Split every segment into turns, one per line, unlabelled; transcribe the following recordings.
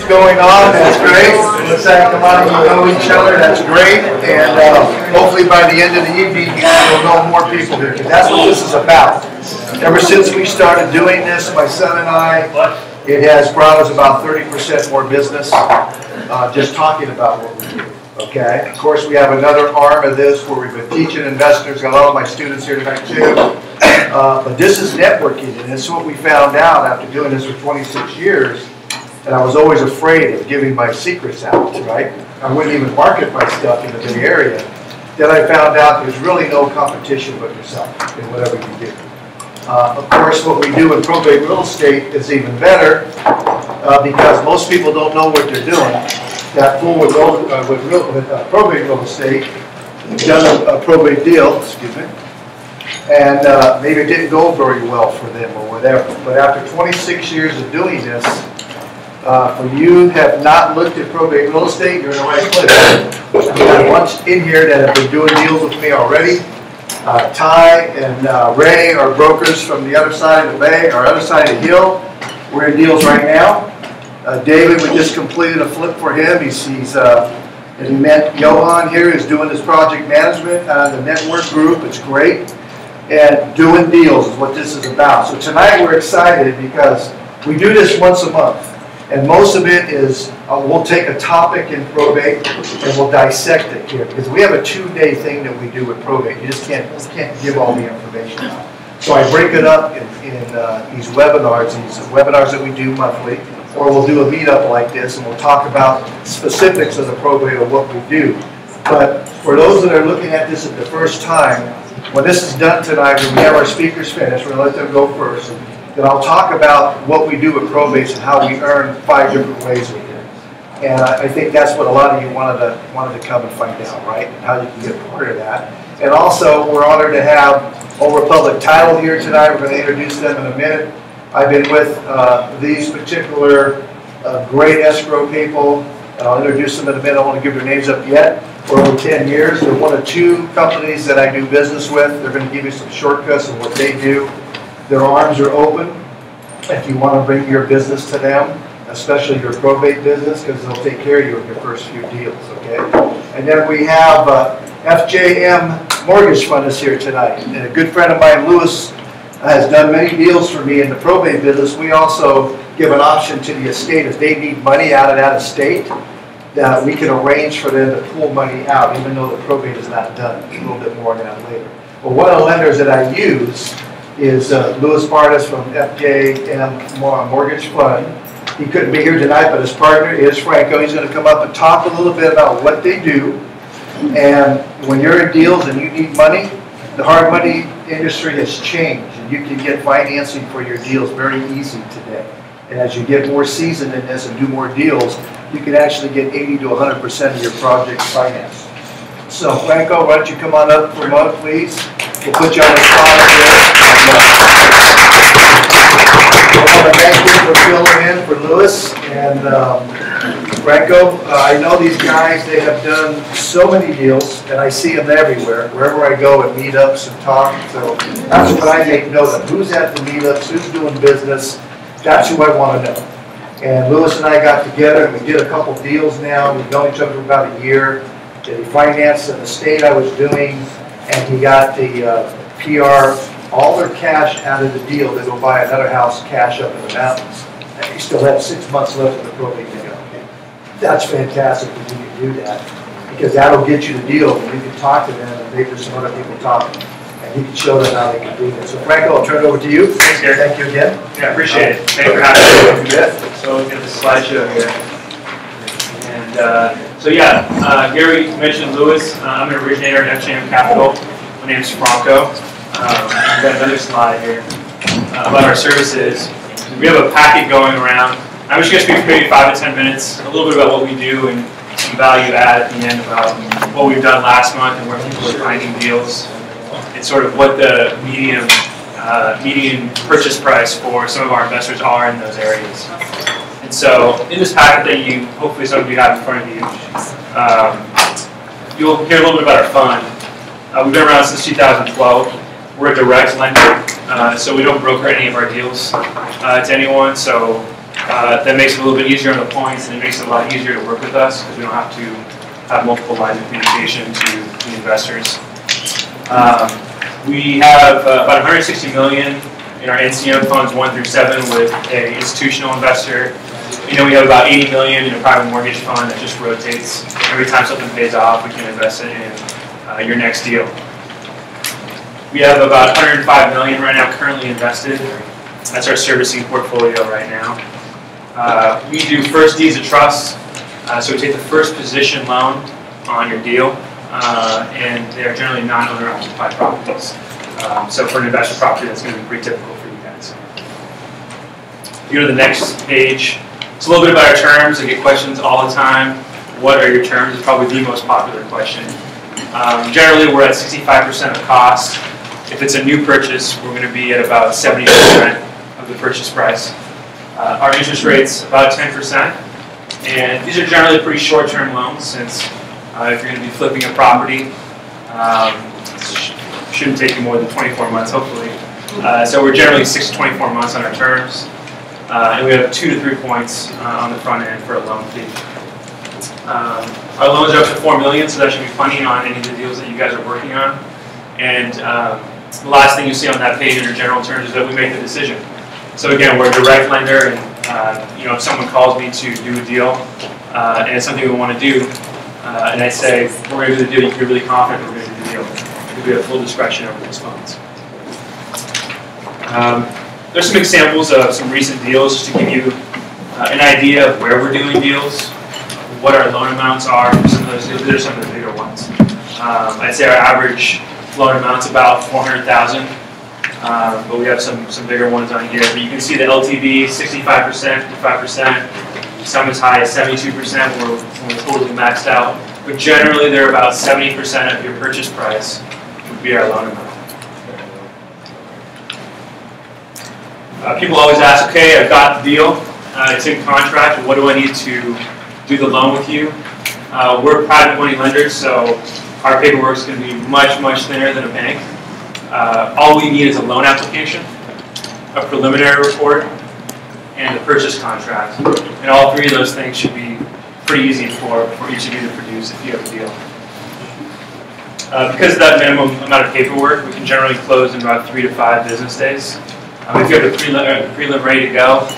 going on. That's great. Let's come on, you know each other. That's great. And hopefully by the end of the evening, we'll know more people here, because that's what this is about. Ever since we started doing this, my son and I, it has brought us about 30% more business just talking about what we do. Okay. Of course, we have another arm of this where we've been teaching investors. Got all of my students here tonight too. But this is networking, and it's what we found out after doing this for 26 years. And I was always afraid of giving my secrets out, right? I wouldn't even market my stuff in the Bay Area. Then I found out there's really no competition but yourself in whatever you do. Of course, what we do in probate real estate is even better because most people don't know what they're doing. Got full with probate real estate, done a probate deal, excuse me, and maybe it didn't go very well for them or whatever. But after 26 years of doing this, for you have not looked at probate real estate, you're in the right place. We got a bunch in here that have been doing deals with me already. Ty and Ray are brokers from the other side of the bay, or other side of the hill. We're in deals right now. David, we just completed a flip for him. And he met Johan here, who's doing this project management, the network group. It's great. And doing deals is what this is about. So tonight we're excited because we do this once a month. And most of it is, we'll take a topic in probate and we'll dissect it here. Because we have a 2-day thing that we do with probate. You just can't give all the information out. So I break it up in these webinars that we do monthly. Or we'll do a meetup like this and we'll talk about specifics of the probate of what we do. But for those that are looking at this at the first time, when this is done tonight, when we have our speakers finished, we're going to let them go first. Then I'll talk about what we do with probates and how we earn 5 different ways with it. And I think that's what a lot of you wanted to come and find out, right? And how you can get part of that. And also, we're honored to have Old Republic Title here tonight. We're going to introduce them in a minute. I've been with these particular great escrow people, and I'll introduce them in a minute. I don't want to give their names up yet. For over 10 years, they're one of 2 companies that I do business with. They're going to give you some shortcuts of what they do. Their arms are open if you want to bring your business to them, especially your probate business, because they'll take care of you in your first few deals, okay? And then we have FJM Mortgage Fund is here tonight. And a good friend of mine, Lewis, has done many deals for me in the probate business. We also give an option to the estate if they need money out of that estate, that we can arrange for them to pull money out, even though the probate is not done. A little bit more on that later. But one of the lenders that I use is Louis Bartis from FJM Mortgage Fund. He couldn't be here tonight, but his partner is Franco. He's going to come up and talk a little bit about what they do. And when you're in deals and you need money, the hard money industry has changed, and you can get financing for your deals very easy today. And as you get more seasoned in this and do more deals, you can actually get 80 to 100% of your project financed. So Franco, why don't you come on up for a moment, please? We'll put you on the spot here. I want to thank you for filling in for Lewis and Franco. I know these guys, they have done so many deals, and I see them everywhere, wherever I go at meetups and talk. So that's what I make note of. Who's at the meetups, who's doing business, that's who I want to know. And Lewis and I got together and we did a couple deals now. We've known each other for about a year. He financed an estate I was doing, and he got the PR, all their cash out of the deal to go buy another house cash up in the mountains. And he still had 6 months left of the probate to go. That's fantastic if you can do that, because that'll get you the deal, and you can talk to them and maybe there's some other people talking, and you can show them how they can do it. So Franco, I'll turn it over to you.
Thanks, Gary.
Thank you again.
Yeah, I appreciate it. Thanks for having me. So we'll get the slideshow here. And so yeah, Gary mentioned Lewis. I'm an originator at FJM Capital. My name is Franco. I've got another slide here about our services. We have a packet going around. I'm just going to speak for maybe 5 to 10 minutes, a little bit about what we do and some value add at the end about what we've done last month and where people are finding deals. And sort of what the median purchase price for some of our investors are in those areas. And so in this packet that you, hopefully some of you have in front of you, you'll hear a little bit about our fund. We've been around since 2012. We're a direct lender, so we don't broker any of our deals to anyone. So That makes it a little bit easier on the points, and it makes it a lot easier to work with us because we don't have to have multiple lines of communication to the investors. We have about 160 million in our NCM funds 1 through 7 with an institutional investor. We have about 80 million in a private mortgage fund that just rotates. Every time something pays off, we can invest it in your next deal. We have about 105 million right now currently invested. That's our servicing portfolio right now. We do first deeds of trust, so we take the first position loan on your deal, and they're generally non-owner occupied properties. So for an investor property, that's going to be pretty typical for you guys. If you go to the next page, it's a little bit about our terms. I get questions all the time. What are your terms? It's probably the most popular question. Generally, we're at 65% of cost. If it's a new purchase, we're going to be at about 70% of the purchase price. Our interest rate's about 10%, and these are generally pretty short-term loans since if you're going to be flipping a property, it shouldn't take you more than 24 months, hopefully. So we're generally 6 to 24 months on our terms, and we have 2 to 3 points on the front end for a loan fee. Our loans are up to $4 million, so that should be plenty on any of the deals that you guys are working on. And the last thing you see on that page in your general terms is that we make the decision. So again, we're a direct lender, and if someone calls me to do a deal, and it's something we want to do, and I say, we're going to do the deal, you can be really confident we're going to do the deal, because we have full discretion over those funds. There's some examples of some recent deals just to give you an idea of where we're doing deals, what our loan amounts are for some of those deals. These are some of the bigger ones. I'd say our average loan amount's about $400,000. But we have some bigger ones on here. But you can see the LTV, 65%, 55%, some as high as 72% when we're totally maxed out. But generally, they're about 70% of your purchase price would be our loan amount. People always ask, okay, I've got the deal, it's in contract, what do I need to do the loan with you? We're private money lenders, so our paperwork is going to be much, much thinner than a bank. All we need is a loan application, a preliminary report, and a purchase contract. And all three of those things should be pretty easy for each of you to produce if you have a deal. Because of that minimum amount of paperwork, we can generally close in about 3 to 5 business days. If you have the prelim ready to go,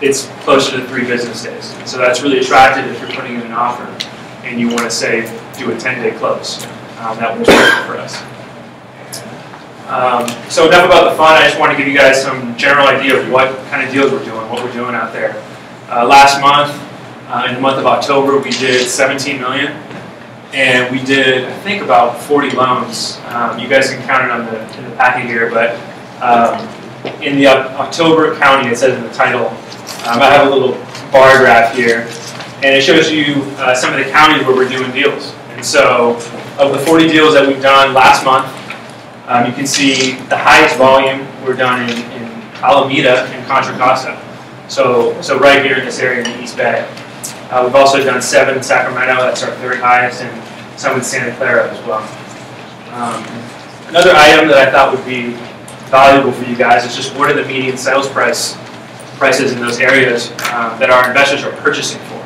it's closer to 3 business days. So that's really attractive if you're putting in an offer and you want to, say, do a 10-day close. That works perfect for us. So enough about the fund. I just want to give you guys some general idea of what kind of deals we're doing, what we're doing out there. Last month, in the month of October, we did $17 million, and we did, I think, about 40 loans. You guys can count it in the packet here, but in the October county, it says in the title, I have a little bar graph here, and it shows you some of the counties where we're doing deals. And so, of the 40 deals that we've done last month, you can see the highest volume we're done in Alameda and Contra Costa. So right here in this area in the East Bay. We've also done 7 in Sacramento, that's our 3rd highest, and some in Santa Clara as well. Another item that I thought would be valuable for you guys is just what are the median sales prices in those areas that our investors are purchasing for.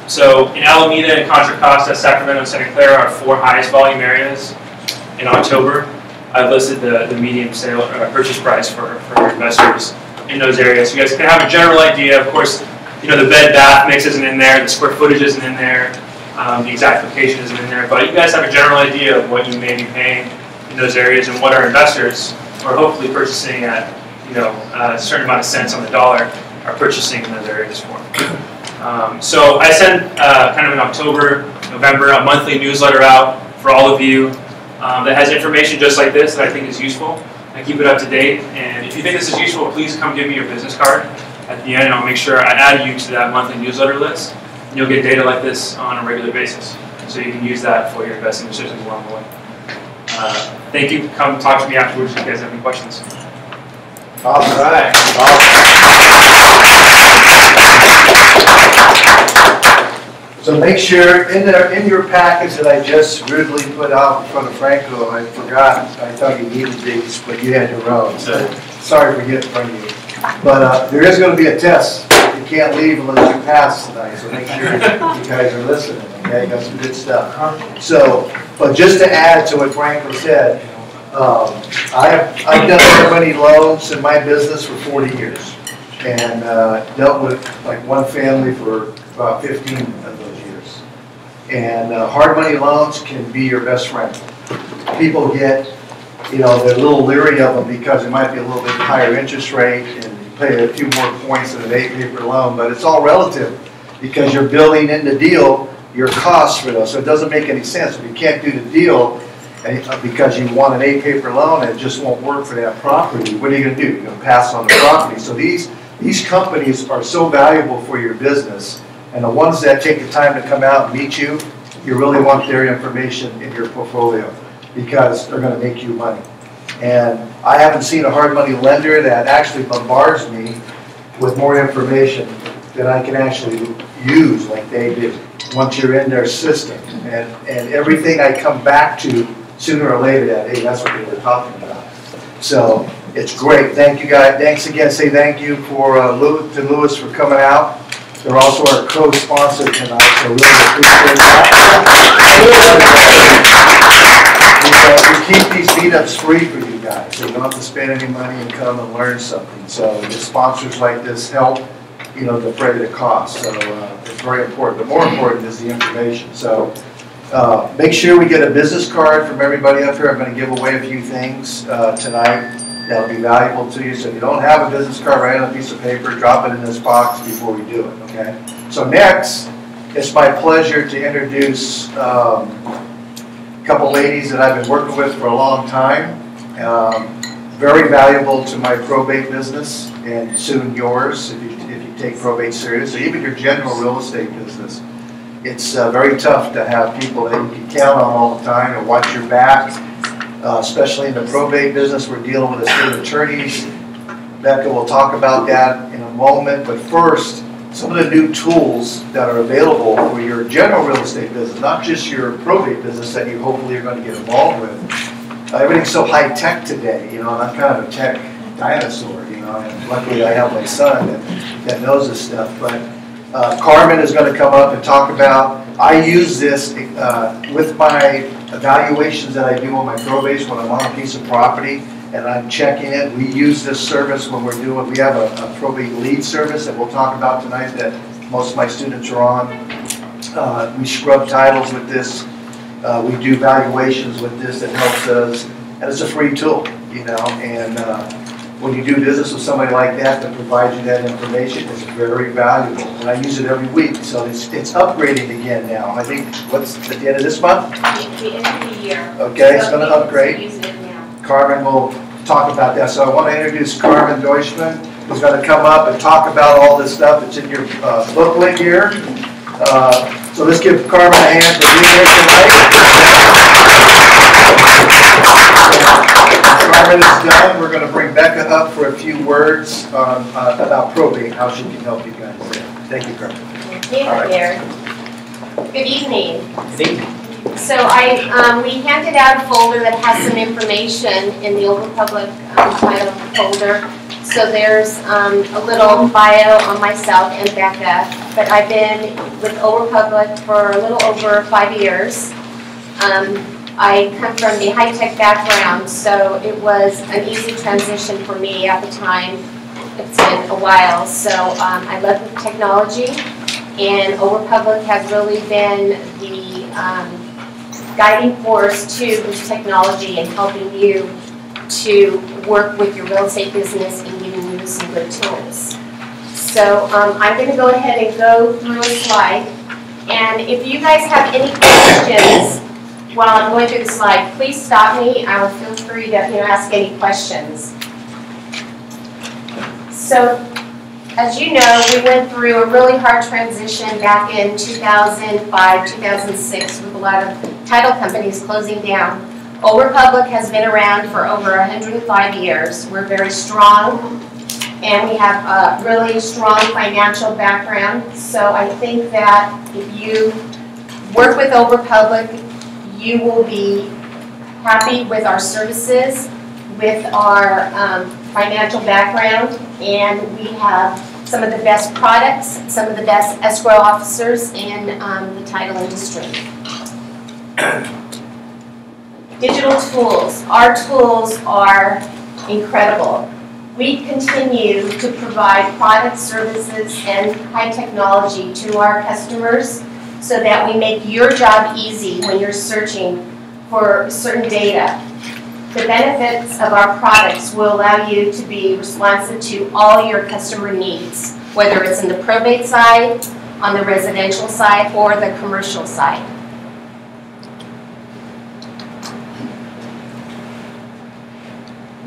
So in Alameda and Contra Costa, Sacramento and Santa Clara are 4 highest volume areas. In October, I've listed the median sale purchase price for investors in those areas. So you guys can have a general idea. Of course, the bed bath mix isn't in there, the square footage isn't in there, the exact location isn't in there, but you guys have a general idea of what you may be paying in those areas and what our investors are hopefully purchasing at a certain amount of cents on the dollar are purchasing in those areas for. So I send kind of in October, November, a monthly newsletter out for all of you that has information just like this that I think is useful. I keep it up to date, and if you think this is useful, please come give me your business card at the end, and I'll make sure I add you to that monthly newsletter list. And you'll get data like this on a regular basis, so you can use that for your investing decisions along the way. Thank you. Come talk to me afterwards if you guys have any questions.
All right. So make sure in your package that I just rudely put out in front of Franco, I forgot. I thought you needed these, but you had your own. So sorry for getting in front of you. But there is going to be a test. You can't leave unless you pass tonight, so make sure you guys are listening, okay? Got some good stuff. So, but just to add to what Franklin said, I've done hard money loans in my business for 40 years and dealt with like one family for about 15 of those years. And hard money loans can be your best friend. People get, they're a little leery of them because it might be a little bit higher interest rate and you pay a few more points than an 8-paper loan, but it's all relative because you're building in the deal your costs for those. So it doesn't make any sense. If you can't do the deal because you want an 8-paper loan and it just won't work for that property, what are you going to do? You're going to pass on the property. So these companies are so valuable for your business, and the ones that take the time to come out and meet you, you really want their information in your portfolio because they're going to make you money. And I haven't seen a hard money lender that actually bombards me with more information than I can actually use like they do once you're in their system. And everything I come back to sooner or later that, hey, that's what they were talking about. So it's great. Thank you guys. Thanks again. Say thank you to Lewis for coming out. They're also our co-sponsor tonight, so really appreciate that. We keep these meetups free for you guys, so you don't have to spend any money and come and learn something. So the sponsors like this help, defray the cost. So it's very important. But more important is the information. So make sure we get a business card from everybody up here. I'm going to give away a few things tonight that'll be valuable to you. So if you don't have a business card, write on a piece of paper, drop it in this box before we do it, okay? So next, it's my pleasure to introduce a couple ladies that I've been working with for a long time. Very valuable to my probate business and soon yours if you take probate serious, or even your general real estate business. It's very tough to have people that you can count on all the time and watch your back. Especially in the probate business, we're dealing with estate attorneys. Becca will talk about that in a moment, but first, some of the new tools that are available for your general real estate business, not just your probate business that you hopefully are going to get involved with. Everything's so high tech today, and I'm kind of a tech dinosaur, and luckily I have my son that knows this stuff. But Carmen is going to come up and talk about, I use this with my evaluations that I do on my probates when I'm on a piece of property and I'm checking it. We use this service when we have a probate lead service that we'll talk about tonight that most of my students are on. We scrub titles with this. We do valuations with this that helps us, and it's a free tool, and when you do business with somebody like that provides you that information, it's very valuable. And I use it every week, so it's upgrading again now. I think, what's at the end of this month?
The end of the year.
Okay, it's going to upgrade.
Use it now.
Carmen will talk about that. So I want to introduce Carmen Deutschman, who's going to come up and talk about all this stuff that's in your booklet here. So let's give Carmen a hand for being here tonight. Carmen is done. We're going to bring Becca up for a few words about probate, how she can help you guys there. Thank you, Carmen.
Thank you, Gary. Good evening.
Good evening.
So we handed out a folder that has some information in the Open Public title folder. So there's a little bio on myself and Becca, but I've been with Open Public for a little over 5 years. I come from the high-tech background, so it was an easy transition for me at the time. It's been a while, so I love the technology, and Open Public has really been the guiding force to this technology and helping you to work with your real estate business and giving you some good tools. So I'm going to go ahead and go through a slide, and if you guys have any questions while I'm going through the slide, please stop me. I will feel free to ask any questions. So, as you know, we went through a really hard transition back in 2005, 2006 with a lot of title companies closing down. Open Public has been around for over 105 years. We're very strong, and we have a really strong financial background. So I think that if you work with Open Public, you will be happy with our services. with our financial background, and we have some of the best products, some of the best escrow officers in the title industry. Digital tools. Our tools are incredible. We continue to provide products, services, and high technology to our customers so that we make your job easy when you're searching for certain data. The benefits of our products will allow you to be responsive to all your customer needs, whether it's in the probate side, on the residential side, or the commercial side.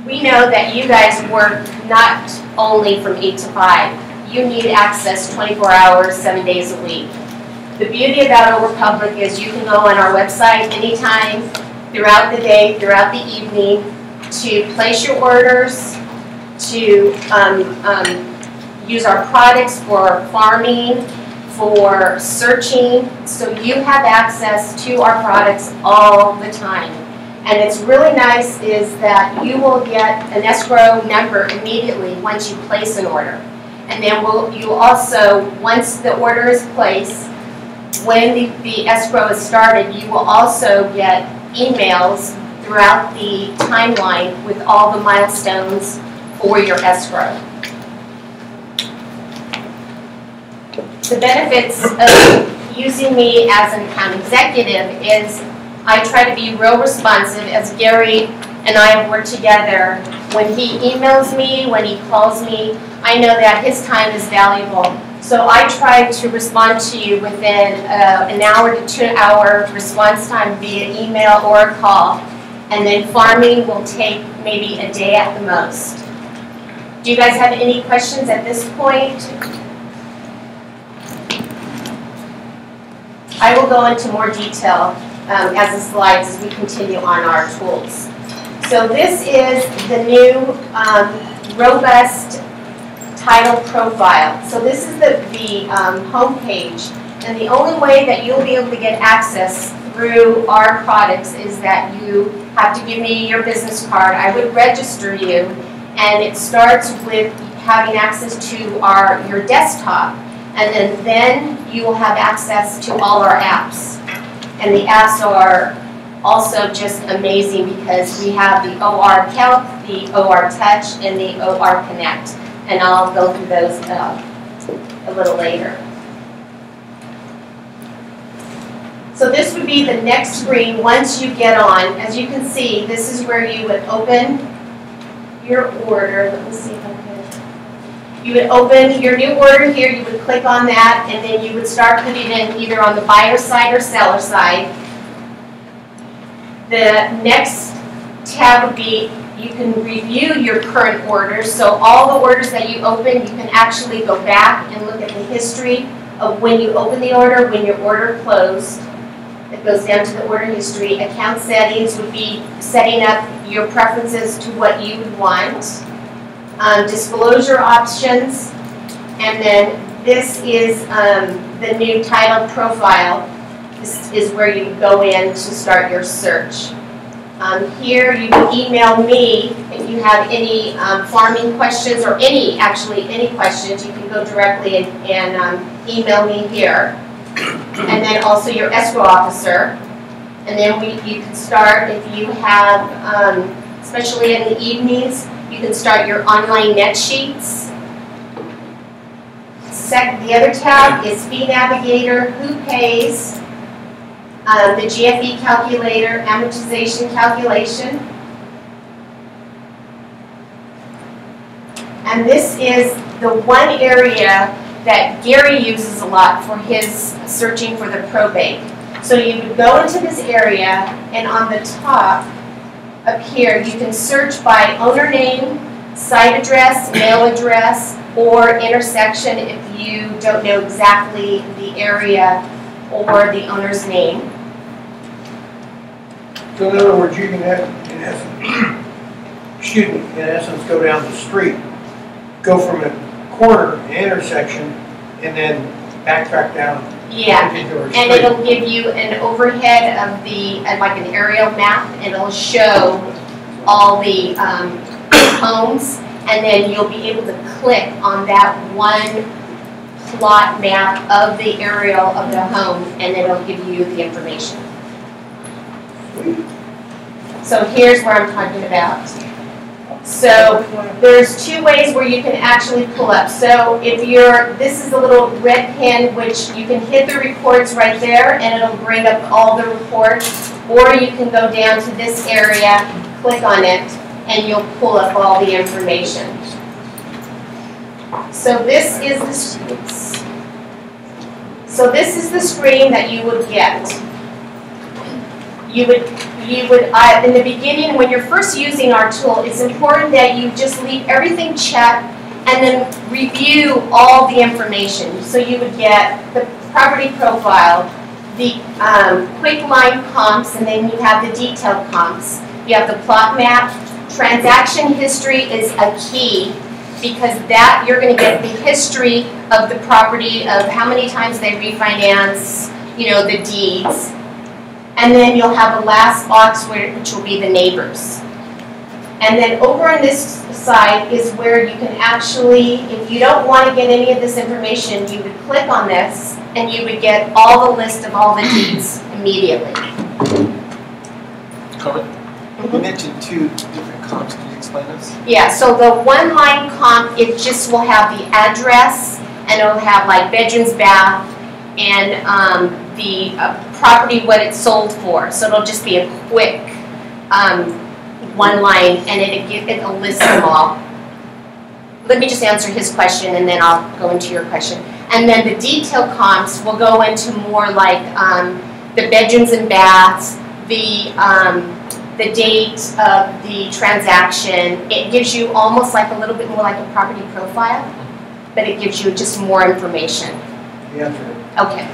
We know that you guys work not only from 8 to 5. You need access 24 hours, 7 days a week. The beauty about OverPublic is you can go on our website anytime, throughout the day, throughout the evening, to place your orders, to use our products for farming, for searching, so you have access to our products all the time. And it's really nice is that you will get an escrow number immediately once you place an order. And then you also, once the order is placed, when the escrow is started, you will also get emails throughout the timeline with all the milestones for your escrow. The benefits of using me as an account executive is I try to be real responsive, as Gary and I have worked together. When he emails me, when he calls me, I know that his time is valuable. So I try to respond to you within an hour to 2 hour response time via email or a call. And then farming will take maybe a day at the most. Do you guys have any questions at this point? I will go into more detail as the slides as we continue on our tools. So this is the new robust title profile. So this is the home page, and the only way that you'll be able to get access through our products is that you have to give me your business card. I would register you, and it starts with having access to your desktop, and then you will have access to all our apps. And the apps are also just amazing because we have the OR Calc, the OR Touch, and the OR Connect. And I'll go through those a little later. So this would be the next screen once you get on. As you can see, this is where you would open your order. Let me see if I can. You would open your new order here, you would click on that, and then you would start putting in either on the buyer side or seller side. The next tab would be you can review your current orders. So all the orders that you open, you can actually go back and look at the history of when you open the order, when your order closed. It goes down to the order history. Account settings would be setting up your preferences to what you would want. Disclosure options, and then this is the new title profile. This is where you go in to start your search. Here you can email me if you have any farming questions or any questions. You can go directly and email me here. And then also your escrow officer. And then you can start if you have, especially in the evenings, you can start your online net sheets. The other tab is Fee Navigator, Who Pays, the GFE calculator, amortization calculation. And this is the one area that Gary uses a lot for his searching for the probate. So you would go into this area, and on the top up here, you can search by owner name, site address, mail address, or intersection if you don't know exactly the area or the owner's name.
So in other words, you can have, in essence, excuse me, in essence, go down the street, go from a corner, an intersection, and then backtrack down.
Yeah, and it'll give you an overhead of the, like an aerial map, and it'll show all the homes, and then you'll be able to click on that one plot map of the aerial of the home, and it'll give you the information. So here's where I'm talking about. So there's two ways where you can actually pull up. So if this is a little red pin, which you can hit the reports right there, and it'll bring up all the reports, or you can go down to this area, click on it, and you'll pull up all the information. So this is the screen that you would get. You would in the beginning, when you're first using our tool, it's important that you just leave everything checked and then review all the information. So you would get the property profile, the quick line comps, and then you have the detailed comps. You have the plot map. Transaction history is a key, because that you're going to get the history of the property, of how many times they refinance, the deeds. And then you'll have a last box which will be the neighbors. And then over on this side is where you can actually, if you don't want to get any of this information, you would click on this and you would get all the list of all the deeds immediately.
You mentioned two different comps. Can you explain this?
Yeah, so the one line comp, it just will have the address, and it'll have like bedrooms, bath, and the property, what it's sold for. So it'll just be a quick one line, and it'll list them all. Let me just answer his question, and then I'll go into your question. And then the detailed comps will go into more like the bedrooms and baths, the date of the transaction. It gives you almost like a little bit more like a property profile, but it gives you just more information. Okay.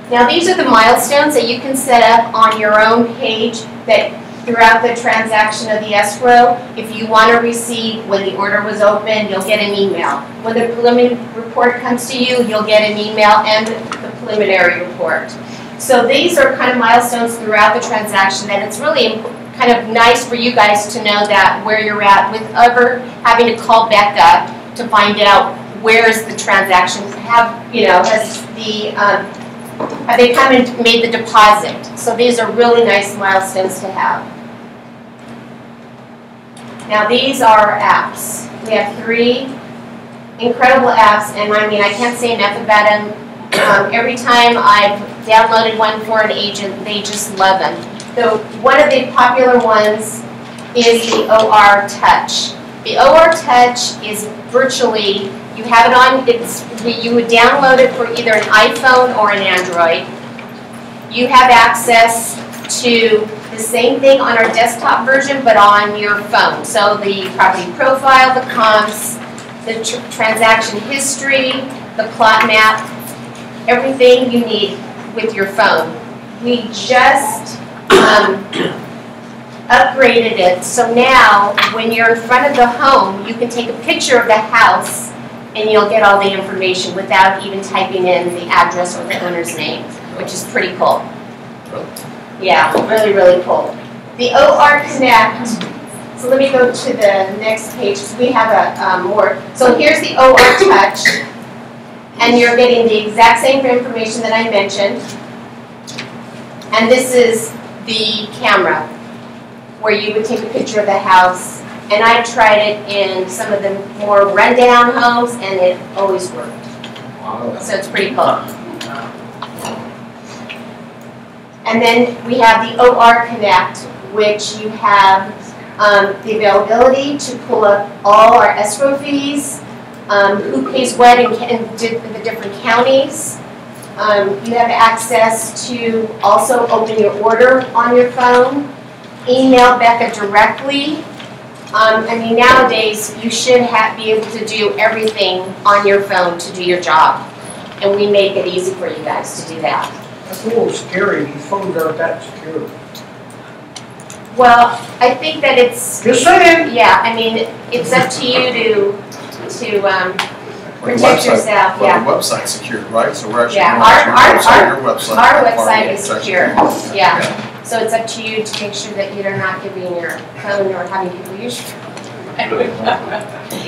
Now these are the milestones that you can set up on your own page that throughout the transaction of the escrow. If you want to receive when the order was opened, you'll get an email. When the preliminary report comes to you, you'll get an email and the preliminary report. So these are kind of milestones throughout the transaction, and it's really kind of nice for you guys to know that where you're at with ever having to call back up to find out where's the transaction, have they come and made the deposit. So these are really nice milestones to have. Now these are our apps. We have 3 incredible apps, and I mean I can't say enough about them. Every time I've downloaded one for an agent, they just love them. So one of the popular ones is the OR Touch. The OR Touch is virtually, you have it on, you would download it for either an iPhone or an Android. You have access to the same thing on our desktop version, but on your phone. So the property profile, the comps, the transaction history, the plot map, everything you need with your phone. We just upgraded it, so now when you're in front of the home, you can take a picture of the house and you'll get all the information without even typing in the address or the owner's name, which is pretty cool. Yeah, really, really cool. The OR Connect, so let me go to the next page because we have a more. So here's the OR Touch, and you're getting the exact same information that I mentioned. And this is the camera, where you would take a picture of the house. And I tried it in some of the more rundown homes, and it always worked. Wow. So it's pretty cool. And then we have the OR Connect, which you have the availability to pull up all our escrow fees, who pays what in the different counties. You have access to also open your order on your phone, email Becca directly. I mean, nowadays you should be able to do everything on your phone to do your job, and we make it easy for you guys to do that.
That's a little scary. These phones aren't that secure.
Well, I think that it's
just saying.
Yeah, I mean, it's up to you to protect yourself.
Well,
yeah.
the website's secured, right? So we're actually
yeah.
going to your website.
Our website is secure. Yeah. So it's up to you to make sure that you're not giving your phone or having people use your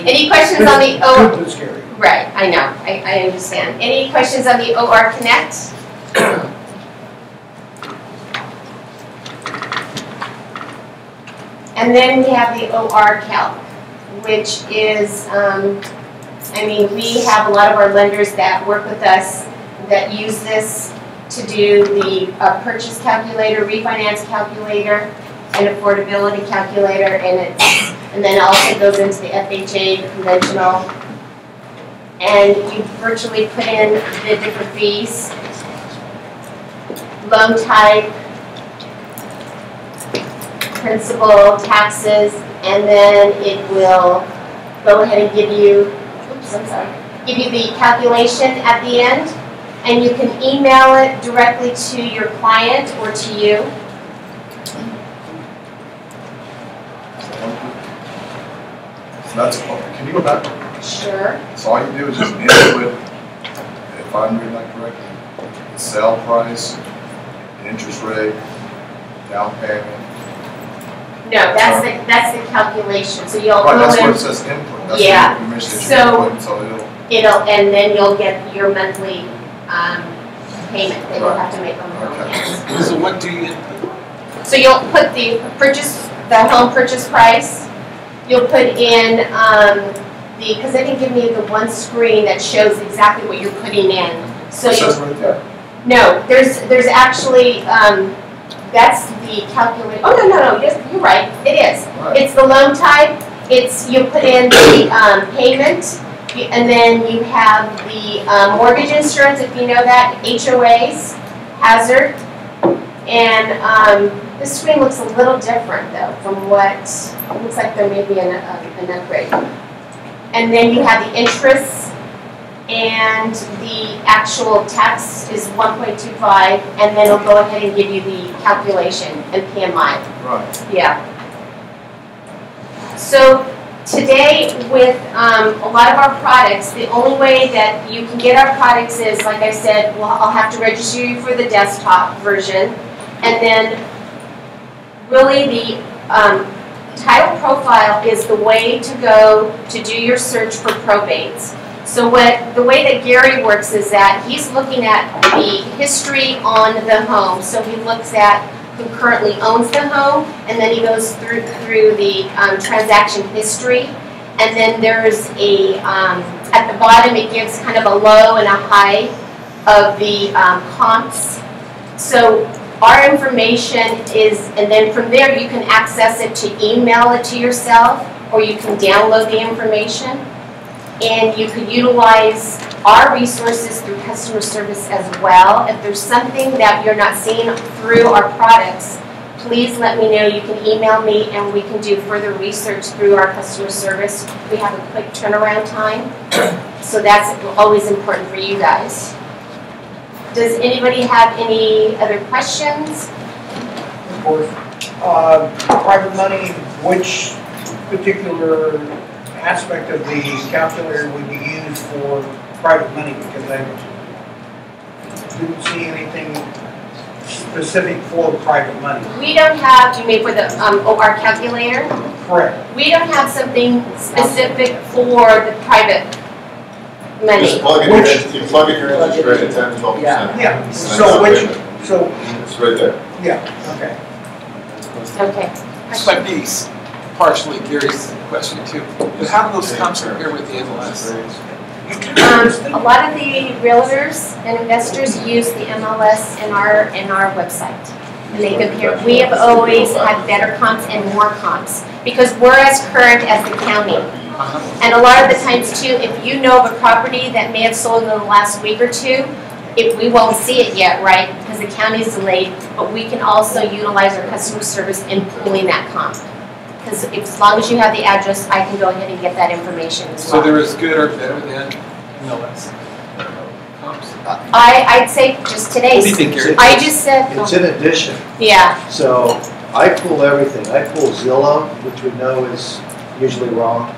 Any questions on the O?
Good, scary.
Right, I know, I understand. Any questions on the OR Connect? And then we have the OR Calc, which is, I mean, we have a lot of our lenders that work with us that use this to do the purchase calculator, refinance calculator, and affordability calculator, and then it also goes into the FHA, the conventional. And you virtually put in the different fees, loan type, principal, taxes, and then it will go ahead and give you, give you the calculation at the end, and you can email it directly to your client or to you.
So that's, can you go back?
Sure.
So all you do is just input, if I'm reading that correctly, the sale price, interest rate, down payment.
No, that's the calculation. So you'll
Right,
go
that's what
in,
it says input. That's
Yeah.
what you mentioned,
So-
input, so
and then you'll get your monthly payment that you'll have to make on the home.
Okay.
Yes.
So what do you input?
So you'll put the home purchase price. You'll put in because they can give me the one screen that shows exactly what you're putting in. So
it says right there.
no, there's actually that's the calculate. Oh no, you're right. It is.
Right.
It's the loan type. It's you put in the payment, and then you have the mortgage insurance if you know that, HOAs, hazard, and this screen looks a little different though from what it looks like. There may be an upgrade. And then you have the interest, and the actual tax is 1.25, and then it'll go ahead and give you the calculation and PMI.
Right.
Yeah. So today with a lot of our products, the only way that you can get our products is, like I said, well, I'll have to register you for the desktop version, and then really the title profile is the way to go to do your search for probates. So the way that Gary works is that he's looking at the history on the home. So he looks at who currently owns the home, and then he goes through the transaction history. And then there's a, at the bottom it gives kind of a low and a high of the comps. So our information is, and then from there you can access it to email it to yourself, or you can download the information, and you could utilize our resources through customer service as well. If there's something that you're not seeing through our products, please let me know. You can email me and we can do further research through our customer service. We have a quick turnaround time, so that's always important for you guys. Does anybody have any other questions?
Of course. Private money, which particular aspect of the calculator would you use for private money? Because I didn't see anything specific for private money.
We don't have, you mean for the OR calculator?
Correct.
We don't have something specific for the private money.
Just plug in your, you plug in your interest rate at 10 to 12%.
Yeah. So
It's right there.
yeah, okay.
Okay.
This might be partially Gary's question too. But how do those comps compare with the MLS?
A lot of the realtors and investors use the MLS in our website, and they compare. We have always had better comps and more comps because we're as current as the county. And a lot of the times too, if you know of a property that may have sold in the last week or two, we won't see it yet, right? Because the county is delayed, but we can also utilize our customer service in pulling that comp. Because as long as you have the address, I can go ahead and get that information as well.
So they're as good or better than MLS comps?
I'd say just today's.
What do you think, Gary?
I just said,
It's in addition.
yeah.
So I pull everything. I pull Zillow, which we know is usually wrong,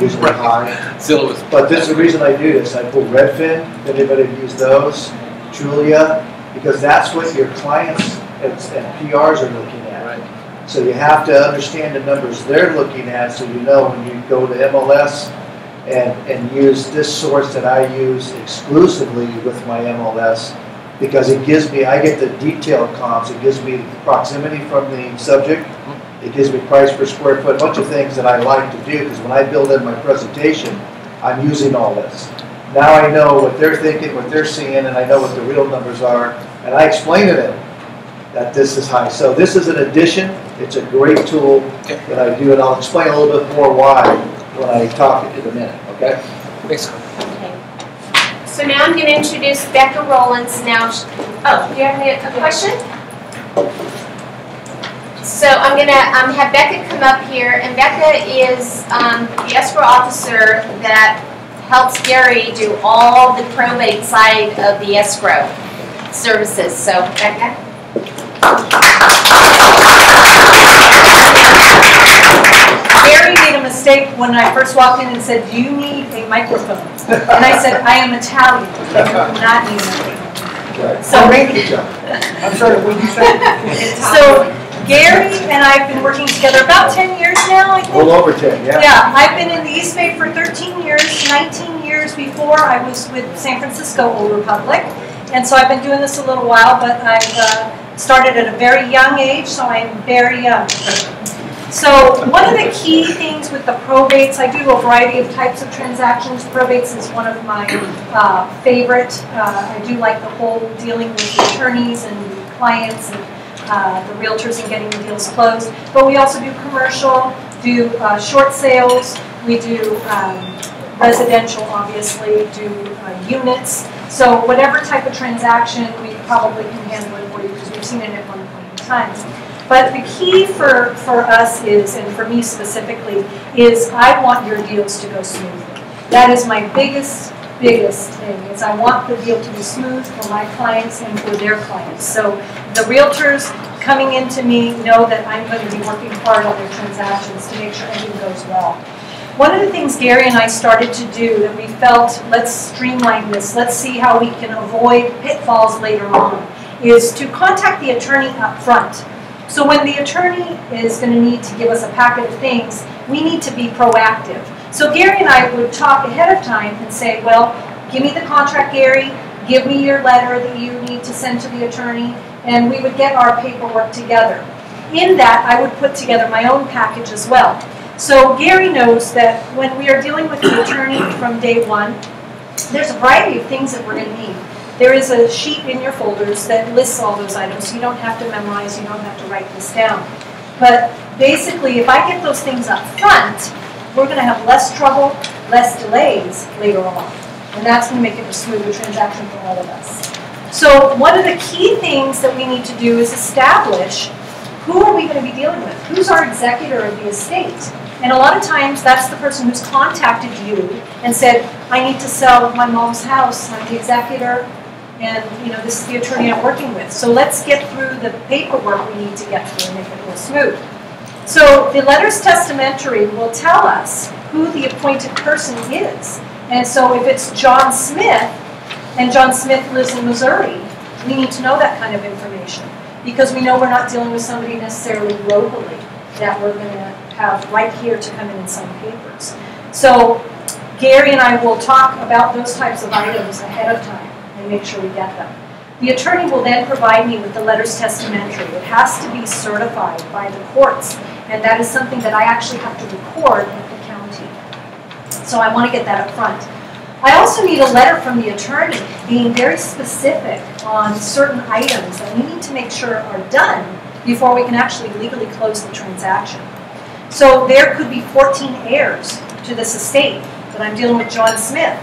usually high.
Zillow is.
But there's a reason I do this. I pull Redfin, if anybody use those, Julia, because that's what your clients and PRs are looking at.
Right.
So you have to understand the numbers they're looking at, so you know when you go to MLS and use this source that I use exclusively with my MLS, because it gives me, I get the detailed comps, it gives me proximity from the subject, it gives me price per square foot, a bunch of things that I like to do, because when I build in my presentation, I'm using all this. Now I know what they're thinking, what they're seeing, and I know what the real numbers are, and I explain to them that this is high. So this is an addition, it's a great tool that I do, and I'll explain a little bit more why when I talk in a minute, okay?
Thanks.
Okay. So now I'm going to introduce Becca Rollins. Now, do you have a question? So I'm going to have Becca come up here, and Becca is the escrow officer that helps Gary do all the probate side of the escrow services. So, Becca.
Gary made a mistake when I first walked in and said, "Do you need a microphone?" And I said, "I am Italian, I do not need a microphone." So,
I'm sorry, what did you say?
so Gary and I have been working together about 10 years now, I think.
A little over 10, yeah.
Yeah, I've been in the East Bay for 13 years. 19 years before I was with San Francisco Old Republic. And so I've been doing this a little while, but I've started at a very young age, so I'm very young. So one of the key things with the probates, I do a variety of types of transactions. Probates is one of my favorite. I do like the whole dealing with the attorneys and the clients and the realtors and getting the deals closed. But we also do commercial, do short sales, we do residential, obviously, do units. So whatever type of transaction, we probably can handle it for you because we've seen it at one point in time. But the key for us is, and for me specifically, is I want your deals to go smoothly. That is my biggest thing, is I want the deal to be smooth for my clients and for their clients. So the realtors coming into me know that I'm going to be working hard on their transactions to make sure everything goes well. One of the things Gary and I started to do that we felt, let's streamline this, let's see how we can avoid pitfalls later on, is to contact the attorney up front. So when the attorney is going to need to give us a packet of things, we need to be proactive. So Gary and I would talk ahead of time and say, well, give me the contract, Gary, give me your letter that you need to send to the attorney, and we would get our paperwork together. In that, I would put together my own package as well. So Gary knows that when we are dealing with the attorney from day one, there's a variety of things that we're going to need. There is a sheet in your folders that lists all those items, so you don't have to memorize, you don't have to write this down. But basically, if I get those things up front, we're going to have less trouble, less delays later on. And that's going to make it a smoother transaction for all of us. So one of the key things that we need to do is establish who are we going to be dealing with? Who's our executor of the estate? And a lot of times that's the person who's contacted you and said, I need to sell my mom's house, I'm the executor, and this is the attorney I'm working with. So let's get through the paperwork we need to get through and make it real smooth. So the letters testamentary will tell us who the appointed person is. And so if it's John Smith, and John Smith lives in Missouri, we need to know that kind of information, because we know we're not dealing with somebody necessarily locally that we're going to have right here to come in and sign papers. So Gary and I will talk about those types of items ahead of time and make sure we get them. The attorney will then provide me with the letters testamentary. It has to be certified by the courts, and that is something that I actually have to record at the county. So I want to get that up front. I also need a letter from the attorney being very specific on certain items that we need to make sure are done before we can actually legally close the transaction. So there could be 14 heirs to this estate that I'm dealing with John Smith.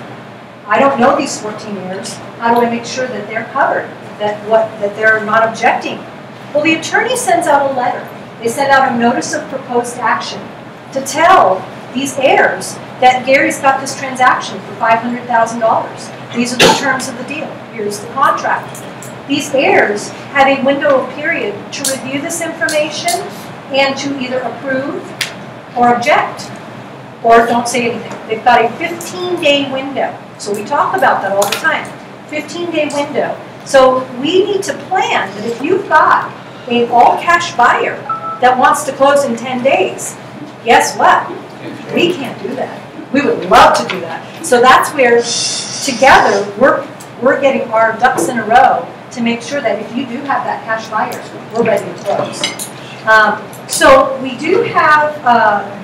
I don't know these 14 heirs. How do I make sure that they're covered, that they're not objecting? Well, the attorney sends out a letter. They send out a notice of proposed action to tell these heirs that Gary's got this transaction for $500,000. These are the terms of the deal. Here's the contract. These heirs have a window of period to review this information and to either approve or object or don't say anything. They've got a 15-day window. So we talk about that all the time. 15-day window. So we need to plan that if you've got an all-cash buyer that wants to close in 10 days, guess what? We can't do that. We would love to do that. So that's where, together, we're getting our ducks in a row to make sure that if you do have that cash buyer, we're ready to close. So we do have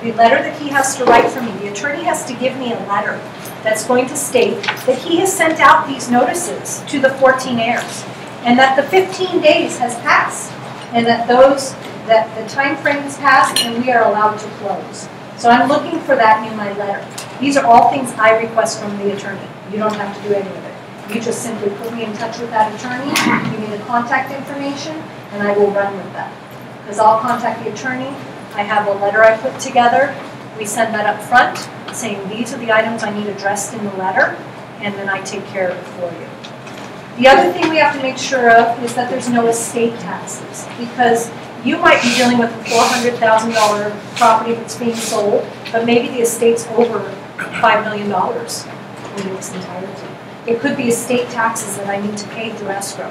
the letter that he has to write for me. The attorney has to give me a letter that's going to state that he has sent out these notices to the 14 heirs and that the 15 days has passed and that the time frame has passed and we are allowed to close. So I'm looking for that in my letter. These are all things I request from the attorney. You don't have to do any of it. You just simply put me in touch with that attorney, give me the contact information, and I will run with that. Because I'll contact the attorney, I have a letter I put together, we send that up front, saying these are the items I need addressed in the letter, and then I take care of it for you. The other thing we have to make sure of is that there's no estate taxes, because you might be dealing with a $400,000 property that's being sold, but maybe the estate's over $5 million in its entirety. There could be estate taxes that I need to pay through escrow.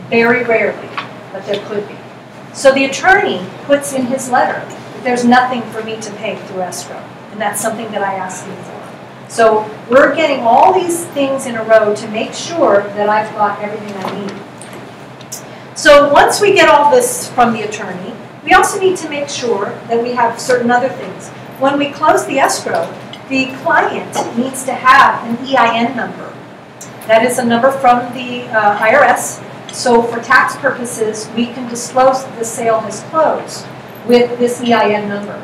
Very rarely, but there could be. So the attorney puts in his letter that there's nothing for me to pay through escrow, and that's something that I asked him for. So we're getting all these things in a row to make sure that I've got everything I need. So once we get all this from the attorney, we also need to make sure that we have certain other things. When we close the escrow, the client needs to have an EIN number. That is a number from the IRS. So for tax purposes, we can disclose that the sale has closed with this EIN number.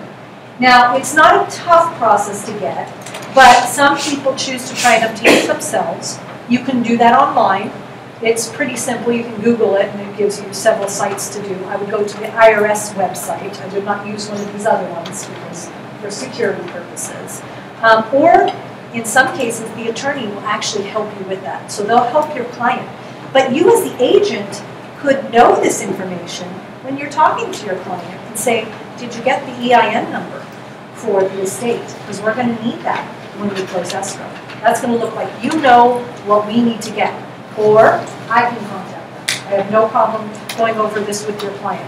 Now, it's not a tough process to get, but some people choose to try and obtain it themselves. You can do that online. It's pretty simple. You can Google it, and it gives you several sites to do. I would go to the IRS website. I would not use one of these other ones because for security purposes. Or in some cases, the attorney will actually help you with that. So they'll help your client. But you as the agent could know this information when you're talking to your client and say, did you get the EIN number for the estate? Because we're going to need that when we close escrow. That's going to look like you know what we need to get. Or I can contact them. I have no problem going over this with your client.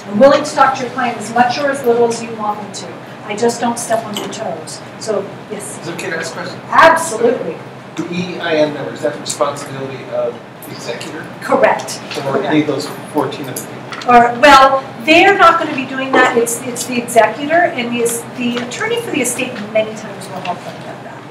I'm willing to talk to your client as much or as little as you want me to. I just don't step on your toes. So, yes.
Is it okay to ask a question?
Absolutely.
The EIN number, is that the responsibility of the executor?
Correct.
Or any of those 14 other people?
Or, well, they're not going to be doing that. It's the executor, and the attorney for the estate many times will help them get that.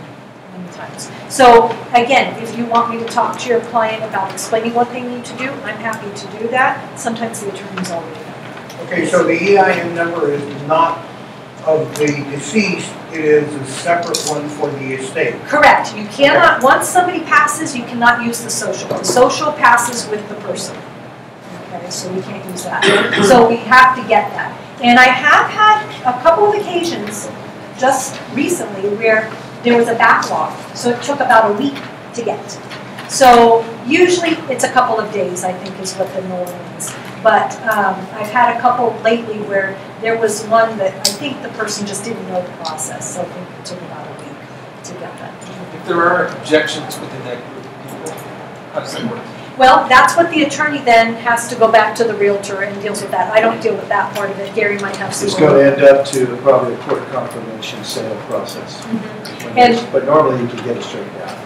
Many times. So, again, if you want me to talk to your client about explaining what they need to do, I'm happy to do that. Sometimes the attorney's already done that.
Okay, so the EIN number is not of the deceased, it is a separate one for the estate.
Correct. You cannot, once somebody passes, you cannot use the social. The social passes with the person. Okay, so we can't use that. So we have to get that. And I have had a couple of occasions just recently where there was a backlog. So it took about a week to get. So usually it's a couple of days, I think, is what the norm is. But I've had a couple lately where there was one that I think the person just didn't know the process. So I think it took about a week to get that.
If there are objections within that group of people, how does that work?
Well, that's what the attorney then has to go back to the realtor and deals with that. I don't deal with that part of it. Gary might have some.
It's going to end up to probably a court confirmation sale process.
And
but normally you can get it straightened out.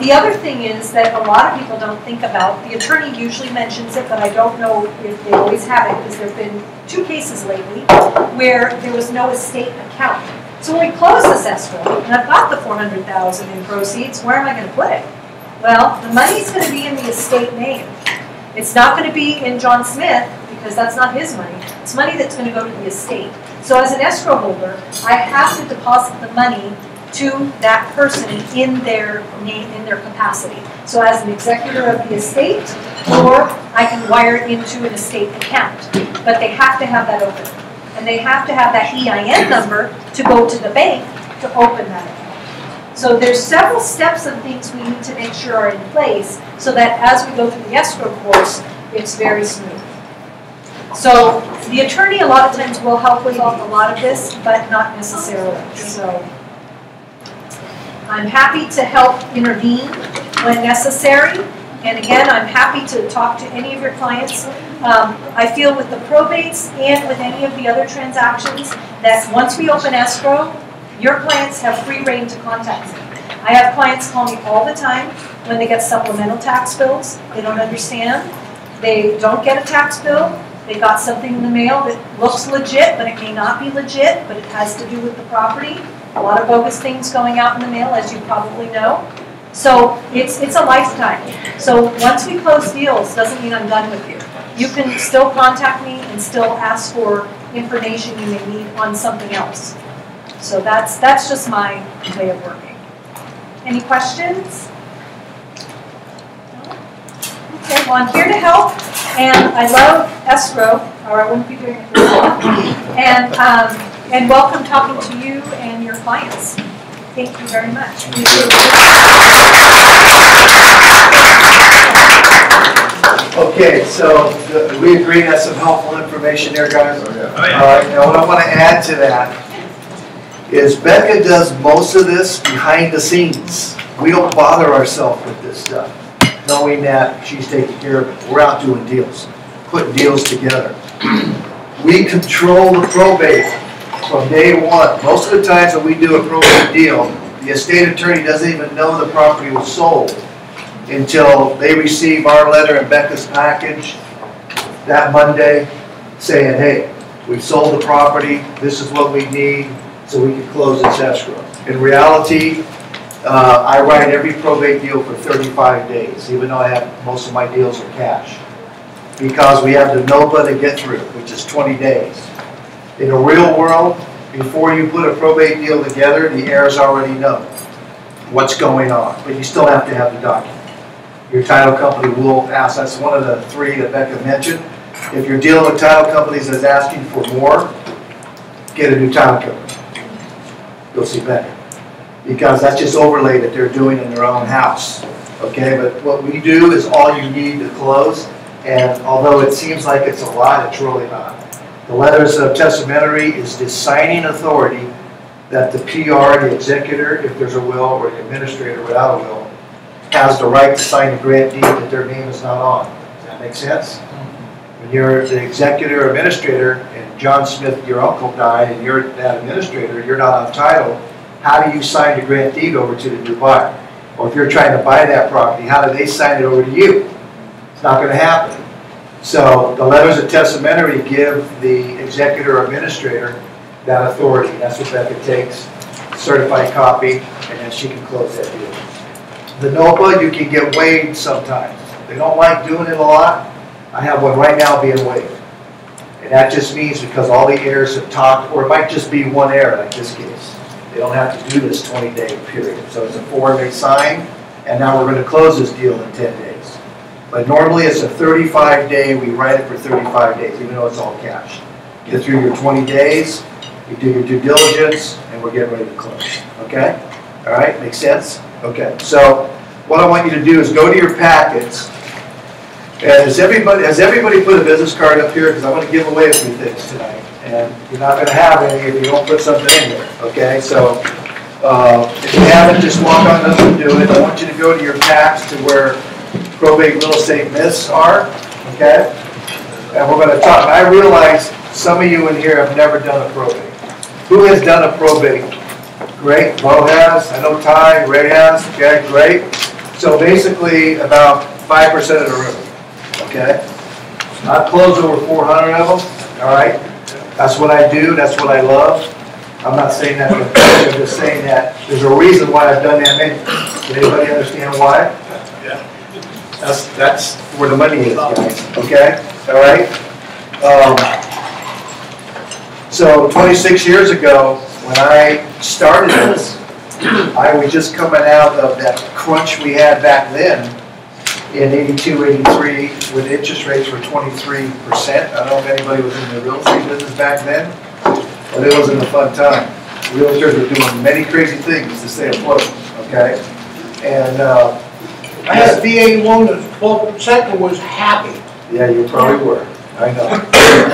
The other thing is that a lot of people don't think about, the attorney usually mentions it, but I don't know if they always have it, because there have been 2 cases lately where there was no estate account. So when we close this escrow, and I've got the $400,000 in proceeds, where am I going to put it? Well, the money's going to be in the estate name. It's not going to be in John Smith, because that's not his money. It's money that's going to go to the estate. So as an escrow holder, I have to deposit the money to that person in their name, in their capacity. So as an executor of the estate, or I can wire it into an estate account. But they have to have that open. And they have to have that EIN number to go to the bank to open that account. So there's several steps and things we need to make sure are in place so that as we go through the escrow course, it's very smooth. So the attorney a lot of times will help with a lot of this, but not necessarily. So I'm happy to help intervene when necessary, And again, I'm happy to talk to any of your clients. I feel with the probates and with any of the other transactions that once we open escrow, your clients have free reign to contact me. I have clients call me all the time when they get supplemental tax bills. They don't understand. They don't get a tax bill. They got something in the mail that looks legit, but it may not be legit, but it has to do with the property. A lot of bogus things going out in the mail, as you probably know. So it's a lifetime. So once we close deals, doesn't mean I'm done with you. You can still contact me and still ask for information you may need on something else. So that's just my way of working. Any questions? No? Okay, well, I'm here to help, and I love escrow, or I wouldn't be doing it for myself. And welcome talking to you and your clients. Thank you very much.
Okay, so we agree that's some helpful information there, guys.
Oh, yeah.
All right, now what I want to add to that is Becca does most of this behind the scenes. We don't bother ourselves with this stuff, knowing that she's taking care of it. We're out doing deals, putting deals together. We control the probate from day one. Most of the times when we do a probate deal, the estate attorney doesn't even know the property was sold until they receive our letter in Becca's package that Monday saying, hey, we've sold the property, this is what we need, so we can close this escrow. In reality, I write every probate deal for 35 days, even though I have most of my deals are cash. Because we have the NOPA to get through, which is 20 days. In the real world, before you put a probate deal together, the heirs already know what's going on, but you still have to have the document. Your title company will ask, that's one of the three that Becca mentioned. If you're dealing with title companies that's asking for more, get a new title company. You'll see Becca. Because that's just overlay that they're doing in their own house. Okay, but what we do is all you need to close, and although it seems like it's a lot, it's really not. The letters of testamentary is the signing authority that the PR, the executor, if there's a will, or the administrator without a will, has the right to sign a grant deed that their name is not on. Does that make sense? When you're the executor or administrator, and John Smith, your uncle, died, and you're that administrator, you're not on title, how do you sign the grant deed over to the new buyer? Or if you're trying to buy that property, how do they sign it over to you? It's not going to happen. So the letters of testamentary give the executor or administrator that authority. That's what Becca takes, certified copy, and then she can close that deal. The NOPA, you can get waived sometimes. They don't like doing it a lot. I have one right now being waived. And that just means because all the heirs have talked, or it might just be one heir like this case. They don't have to do this 20-day period. So it's a form they sign, and now we're going to close this deal in 10 days. But normally it's a 35-day, we write it for 35 days, even though it's all cash. Get through your 20 days, you do your due diligence, and we're getting ready to close. Okay? All right, makes sense? Okay, so what I want you to do is go to your packets. And has everybody put a business card up here? Because I'm going to give away a few things tonight. And you're not going to have any if you don't put something in there. Okay, so if you haven't, just walk on up and do it. I want you to go to your packs to where probate real estate myths are. Okay? And we're going to talk. I realize some of you in here have never done a probate. Who has done a probate? Great. Bo has. I know Ty. Ray has. Okay, great. So basically about 5% of the room. Okay? I've closed over 400 of them. All right? That's what I do. That's what I love. I'm not saying that for free. I'm just saying that there's a reason why I've done that many. Does anybody understand why?
Yeah.
That's where the money is, guys. Okay? All right? So 26 years ago, when I started this, I was just coming out of that crunch we had back then in 82, 83, when interest rates were 23%. I don't know if anybody was in the real estate business back then, but it wasn't a fun time. Realtors were doing many crazy things to stay afloat, okay? And
I had a VA loan at 12% and was happy.
yeah, you probably were. I know.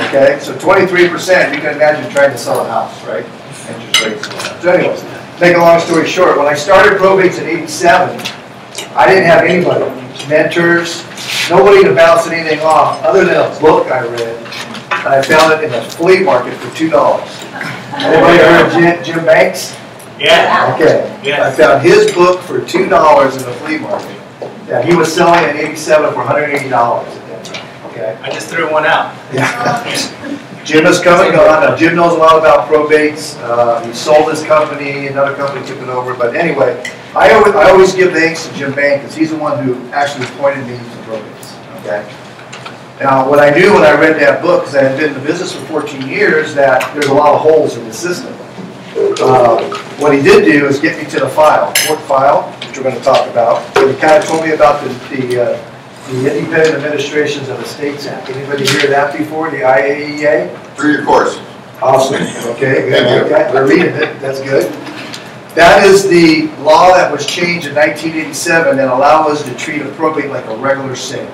Okay, so 23%, you can imagine trying to sell a house, right? Interest rates. So anyways, make a long story short, when I started probates in 87, I didn't have anybody, mentors, nobody to bounce anything off other than a book I read. And I found it in a flea market for $2. Anybody heard of Jim Banks?
Yeah.
Okay.
Yeah.
I found his book for $2 in the flea market. Yeah, he was selling in '87 for $180 at that time. Okay.
I just threw one out.
Yeah. Jim has come and gone. Now, Jim knows a lot about probates. He sold his company, another company took it over. But anyway, I always give thanks to Jim Bank because he's the one who actually pointed me to probates. Okay. Now, what I knew when I read that book, because I had been in the business for 14 years, that there's a lot of holes in the system. What he did do is get me to the file, court file, which we're going to talk about. And he kind of told me about the Independent Administrations of the States Act. Anybody hear that before? The IAEA?
Through your course.
Awesome. Okay, good. We're reading it. That's good. That is the law that was changed in 1987 that allows us to treat a probate like a regular sale.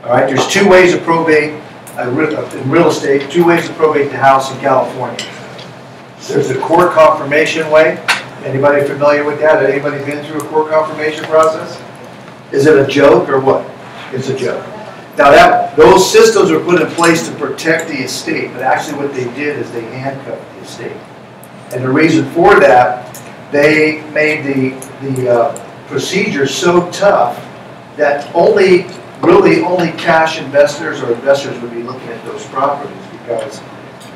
All right, there's two ways of probate in real estate, two ways to probate the house in California. There's the court confirmation way. Anybody familiar with that? Has anybody been through a court confirmation process? Is it a joke or what? It's a joke. Now those systems were put in place to protect the estate, but actually what they did is they handcuffed the estate. And the reason for that, they made the procedure so tough that really only cash investors or investors would be looking at those properties because,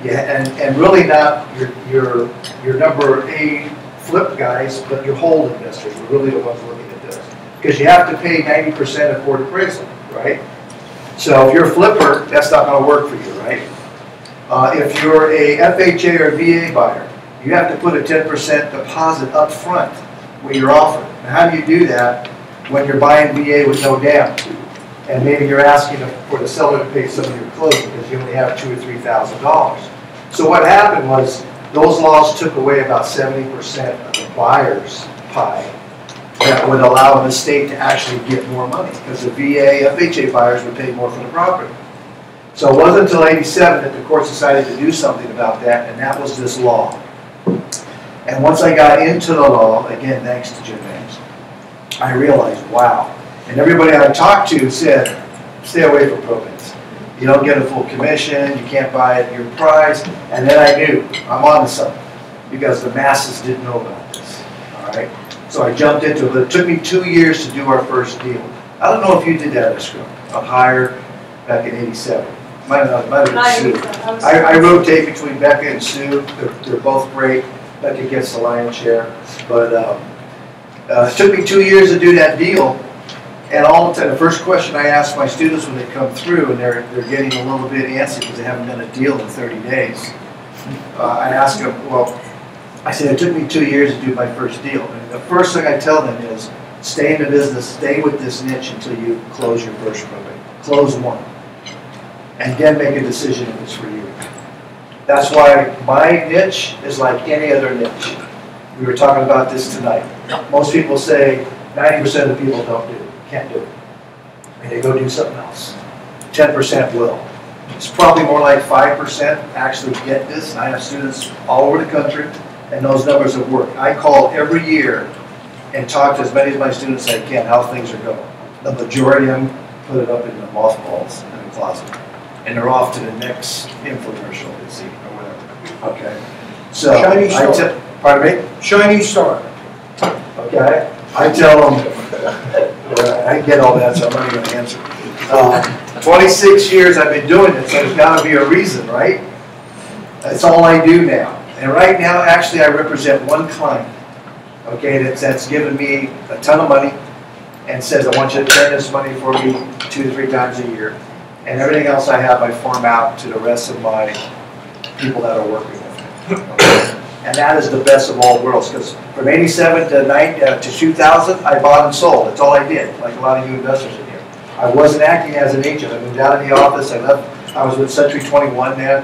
and really not your number A flip guys, but your hold investors are really the ones looking at this. Because you have to pay 90% of court appraisal, right? So if you're a flipper, that's not going to work for you, right? If you're a FHA or VA buyer, you have to put a 10% deposit up front when you're offered. Now, how do you do that when you're buying VA with no down? And maybe you're asking for the seller to pay some of your closing because you only have $2,000 or $3,000. So what happened was those laws took away about 70% of the buyer's pie that would allow the state to actually get more money because the VA, FHA buyers would pay more for the property. So it wasn't until '87 that the courts decided to do something about that, and that was this law. And once I got into the law, again, thanks to Jim Banks, I realized, wow. And everybody I talked to said, stay away from probates. You don't get a full commission, you can't buy at your price. And then I knew, I'm on to something, because the masses didn't know about this, all right? So I jumped into it, but it took me 2 years to do our first deal. I don't know if you did that at Scrum, up higher back in '87. Might have been Sue. I rotate between Becca and Sue. They're both great. Becca gets the lion's share. But it took me 2 years to do that deal. And all the time, the first question I ask my students when they come through, and they're getting a little bit antsy because they haven't done a deal in 30 days, I ask them, well, I said, it took me 2 years to do my first deal. And the first thing I tell them is, stay in the business, stay with this niche until you close your first probate. Close one. And then make a decision if it's for you. That's why my niche is like any other niche. We were talking about this tonight. Most people say 90% of the people don't do it, can't do it. And they go do something else. 10% will. It's probably more like 5% actually get this. And I have students all over the country, and those numbers have worked. I call every year and talk to as many of my students as I can how things are going. The majority of them put it up in the mothballs in the closet. And they're off to the next infomercial they see or whatever. Okay. So
Shiny star.
Pardon me?
Shiny star.
Okay. I tell them, I get all that, so I'm not even going to answer. 26 years I've been doing this, so there's got to be a reason, right? That's all I do now. And right now, actually, I represent one client, okay, that's given me a ton of money and says, I want you to spend this money for me 2 to 3 times a year. And everything else I have, I farm out to the rest of my people that are working with me. Okay? And that is the best of all worlds, because from '87 to 2000, I bought and sold. That's all I did, like a lot of you investors in here. I wasn't acting as an agent. I moved out of the office. I was with Century 21 then,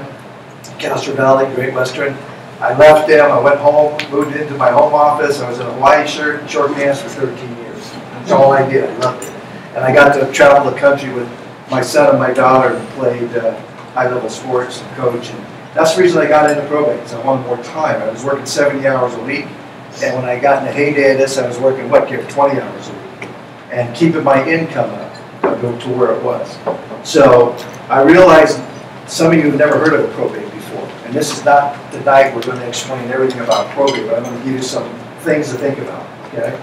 Castro Valley, Great Western. I left them. I went home, moved into my home office. I was in a Hawaii shirt and short pants for 13 years. That's all I did. I loved it. And I got to travel the country with my son and my daughter and played high-level sports and coach. And that's the reason I got into probate, because I wanted more time. I was working 70 hours a week. And when I got in the heyday of this, I was working, 20 hours a week. and keeping my income up to where it was. So I realized some of you have never heard of a probate before, and this is not the night we're going to explain everything about probate, but I'm going to give you some things to think about, okay?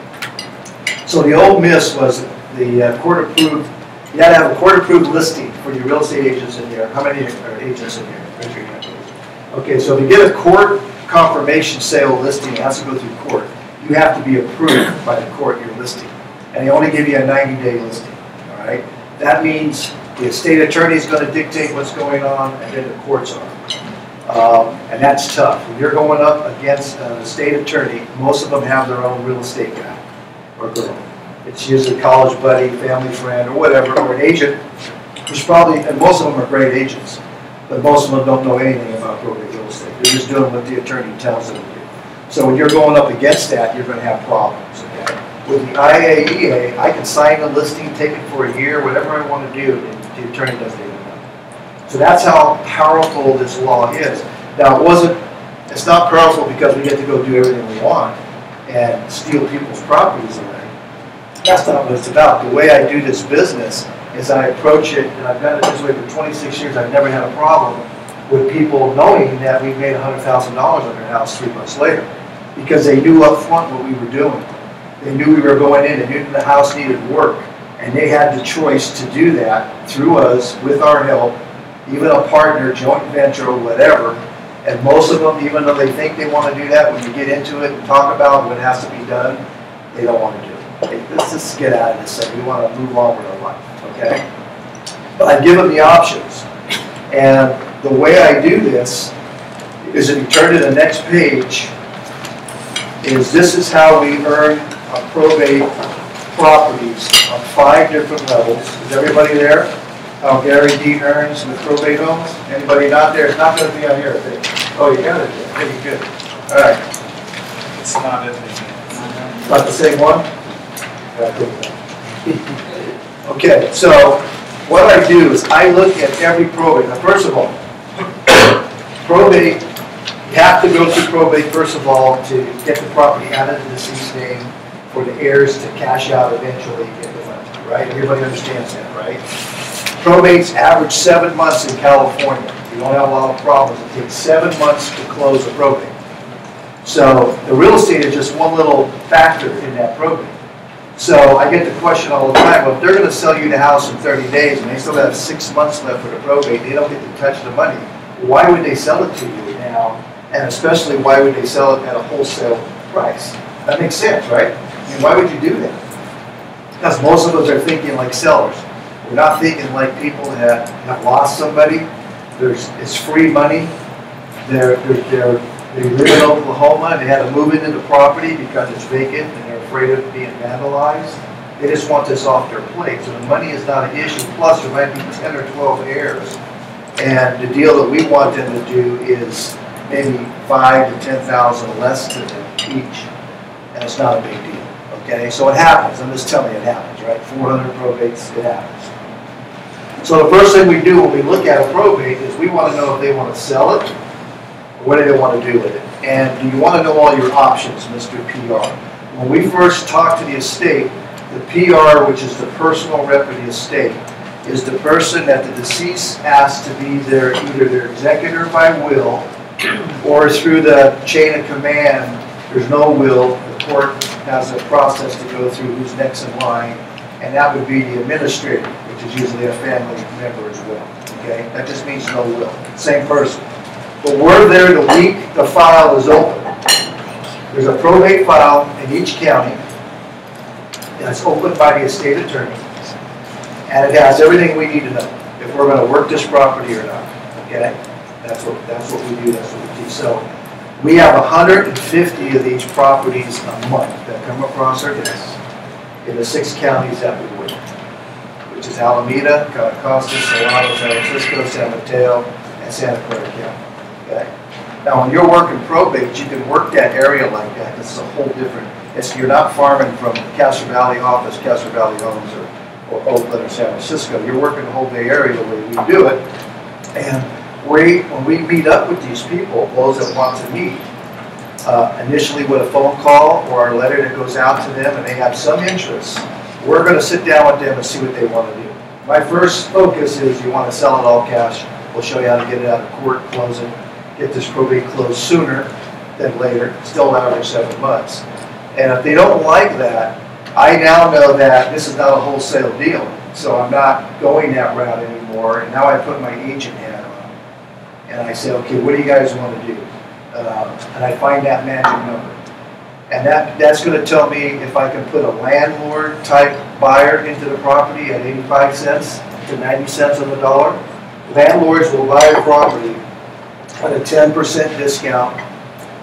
So the old miss was the court-approved, you had to have a court-approved listing for your real estate agents in here. How many are agents in here? Raise your hand, please. Okay, so if you get a court confirmation sale listing, it has to go through court. You have to be approved by the court, your listing. And they only give you a 90-day listing, all right? That means the state attorney is going to dictate what's going on, and then the courts are. And that's tough. When you're going up against the state attorney, most of them have their own real estate guy or girl. It's usually a college buddy, family friend, or whatever, or an agent who's probably, and most of them are great agents, but most of them don't know anything about probate real estate. They're just doing what the attorney tells them to do. So when you're going up against that, you're going to have problems. Okay? With the IAEA, I can sign the listing, take it for a year, whatever I want to do, and the attorney doesn't even know. So that's how powerful this law is. Now, it's not powerful because we get to go do everything we want and steal people's properties away. That's not what it's about. The way I do this business is I approach it, and I've done it this way for 26 years. I've never had a problem with people knowing that we made $100,000 on their house 3 months later because they knew up front what we were doing. They knew we were going in, they knew the house needed work, and they had the choice to do that through us, with our help, even a partner, joint venture, or whatever. And most of them, even though they think they want to do that, when you get into it and talk about what has to be done, they don't want to do it. Hey, let's just get out of this thing. We want to move on with our life, okay? But I give them the options. And the way I do this is, if you turn to the next page, this is how we earn probate properties on 5 different levels. Is everybody there? How Gary D earns with probate homes? Anybody not there? It's not going to be on here, I think. Oh, you got it there. Pretty good. All right.
It's not in there.
Not the same one? Okay, so what I do is I look at every probate. Now, first of all, probate, you have to go through probate, first of all, to get the property out of the deceased's name for the heirs to cash out eventually and get the money, right? Everybody understands that, right? Probates average 7 months in California. You don't have a lot of problems. It takes 7 months to close a probate. So the real estate is just one little factor in that probate. So I get the question all the time, well, if they're going to sell you the house in 30 days and they still have 6 months left for the probate, they don't get to touch the money. Why would they sell it to you now? And especially, why would they sell it at a wholesale price? That makes sense, right? I mean, why would you do that? Because most of us are thinking like sellers. We're not thinking like people that have lost somebody. It's free money. They live in Oklahoma and they had to move into the property because it's vacant and they're afraid of being vandalized. They just want this off their plate. So the money is not an issue. Plus, there might be 10 or 12 heirs. And the deal that we want them to do is maybe 5,000 to 10,000 less to them each. And it's not a big deal. Okay? So it happens. I'm just telling you it happens, right? 400 probates, it happens. So the first thing we do when we look at a probate is we want to know if they want to sell it, what do they want to do with it? And do you want to know all your options, Mr. PR? When we first talk to the estate, the PR, which is the personal rep of the estate, is the person that the deceased asks to be either their executor by will or through the chain of command. There's no will. The court has a process to go through who's next in line, and that would be the administrator, which is usually a family member as well. Okay? That just means no will. Same person. But we're there the week the file is open. There's a probate file in each county that's opened by the estate attorney, and it has everything we need to know if we're going to work this property or not. Okay, that's what we do. That's what we do. So we have 150 of these properties a month that come across our desk in the 6 counties that we work, which is Alameda, Costa, Solano, San Francisco, San Mateo, and Santa Clara County. Okay. Now, when you're working probate, you can work that area like that. This is a whole different. You're not farming from Castro Valley office, Castro Valley homes, or Oakland or San Francisco. You're working the whole Bay Area the way we do it. And when we meet up with these people, those that want to meet, initially with a phone call or a letter that goes out to them, and they have some interest we're going to sit down with them and see what they want to do. My first focus is you want to sell it all cash. We'll show you how to get it out of court, close it, get this probate closed sooner than later, still average 7 months. And if they don't like that, I now know that this is not a wholesale deal. So I'm not going that route anymore. And now I put my agent hat on. And I say, okay, what do you guys want to do? And I find that magic number. And that's going to tell me if I can put a landlord type buyer into the property at 85 cents to 90 cents on the dollar. Landlords will buy a property at a 10% discount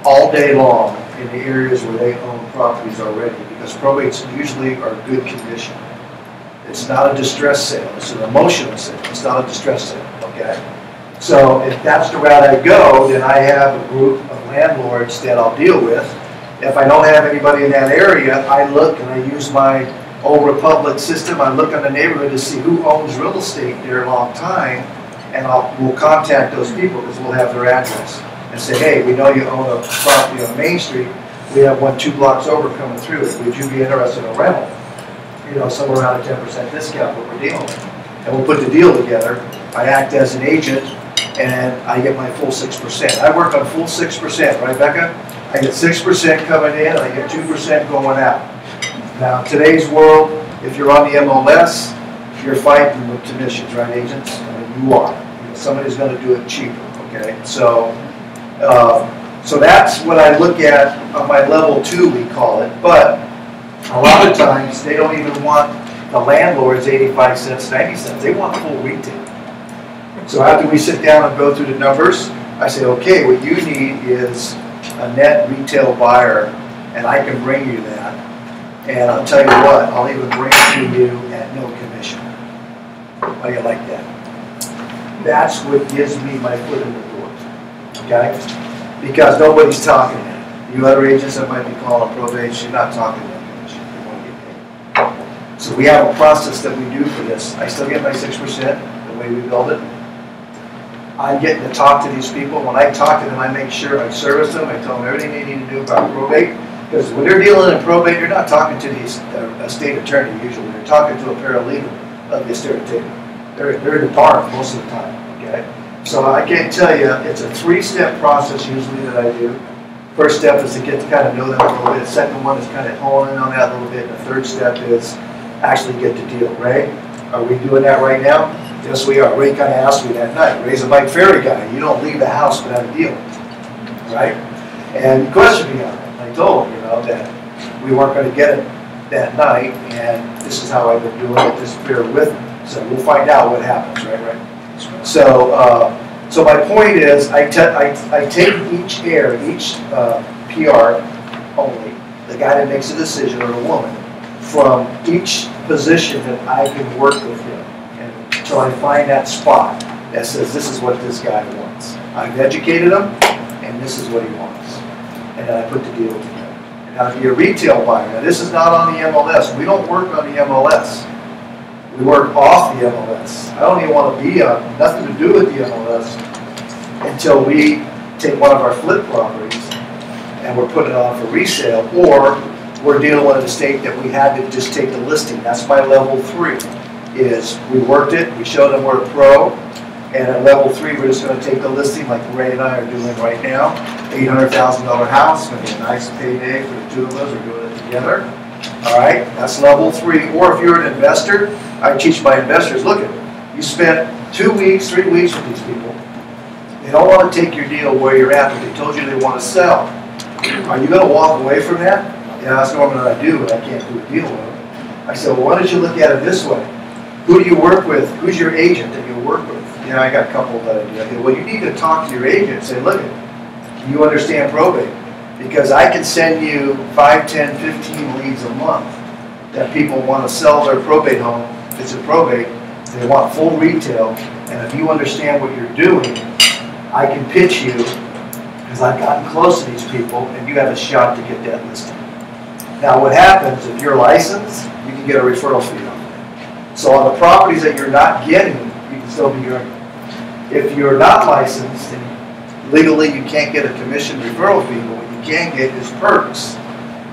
all day long in the areas where they own properties already, because probates usually are good condition. It's not a distress sale, it's an emotional sale, it's not a distress sale, okay? So if that's the route I go, then I have a group of landlords that I'll deal with. If I don't have anybody in that area, I look and I use my Old Republic system. I look in the neighborhood to see who owns real estate there a long time, and we'll contact those people because we'll have their address and say, hey, we know you own a property on Main Street. We have one 2 blocks over coming through. Would you be interested in a rental? You know, somewhere around a 10% discount, what we're dealing with. And we'll put the deal together. I act as an agent, and I get my full 6%. I work on full 6%, right, Becca? I get 6% coming in, and I get 2% going out. Now, in today's world, if you're on the MLS, you're fighting with commissions, right, agents? I mean, you are. You know, somebody's going to do it cheaper, okay? So that's what I look at on my level 2, we call it. But a lot of times, they don't even want the landlord's 85 cents, 90 cents. They want full retail. So after we sit down and go through the numbers, I say, okay, what you need is a net retail buyer, and I can bring you that. And I'll tell you what, I'll even bring it to you at no commission. How do you like that? That's what gives me my foot in the door, okay? Because nobody's talking to me. You other agents that might be calling probate, you're not talking to them commission. You want to get paid. So we have a process that we do for this. I still get my 6% the way we build it. I'm getting to talk to these people. When I talk to them, I make sure I service them. I tell them everything they need to do about probate. Because when they're dealing in probate, you're not talking to the state attorney usually. You're talking to a paralegal of the estate attorney. They're in the dark most of the time, okay? So I can't tell you, it's a 3-step process usually that I do. First step is to get to kind of know them a little bit. Second one is kind of hone in on that a little bit. And the third step is actually get the deal. Ray, are we doing that right now? Yes, we are. Ray kind of asked me that night. Ray's a Mike Ferry guy. You don't leave the house without a deal, right? And he questioned me on it. I told him, you know, that we weren't going to get it that night, and this is how I've been doing it. Just bear with me. So we'll find out what happens, right? So my point is, I take each PR only, the guy that makes a decision or a woman, from each position that I can work with him. So I find that spot that says this is what this guy wants. I've educated him, and this is what he wants. And then I put the deal together. And now if you're a retail buyer, now this is not on the MLS. We don't work on the MLS. We work off the MLS. I don't even want to be on, nothing to do with the MLS until we take one of our flip properties and we're putting it on for resale, or we're dealing with a state that we had to just take the listing. That's my level 3. Is we worked it, we showed them we're a pro, and at level 3 we're just going to take the listing like Ray and I are doing right now. $800,000 house, going to be a nice payday for the 2 of us. We're doing it together. All right, that's level 3. Or if you're an investor, I teach my investors, look at it. You spent 2 weeks, 3 weeks with these people. They don't want to take your deal where you're at, but they told you they want to sell. Are you going to walk away from that? Yeah, that's normally what I do, but I can't do a deal with them. I said, well, why don't you look at it this way? Who do you work with? Who's your agent that you work with? Yeah, I got a couple that I do. I go, well, you need to talk to your agent and say, look, you understand probate? Because I can send you 5, 10, 15 leads a month that people want to sell their probate home. If it's a probate, they want full retail. And if you understand what you're doing, I can pitch you, because I've gotten close to these people, and you have a shot to get that listing. Now, what happens, if you're licensed, you can get a referral fee on it. So on the properties that you're not getting, you can still be earning. If you're not licensed, and legally you can't get a commission referral fee, but what you can get is perks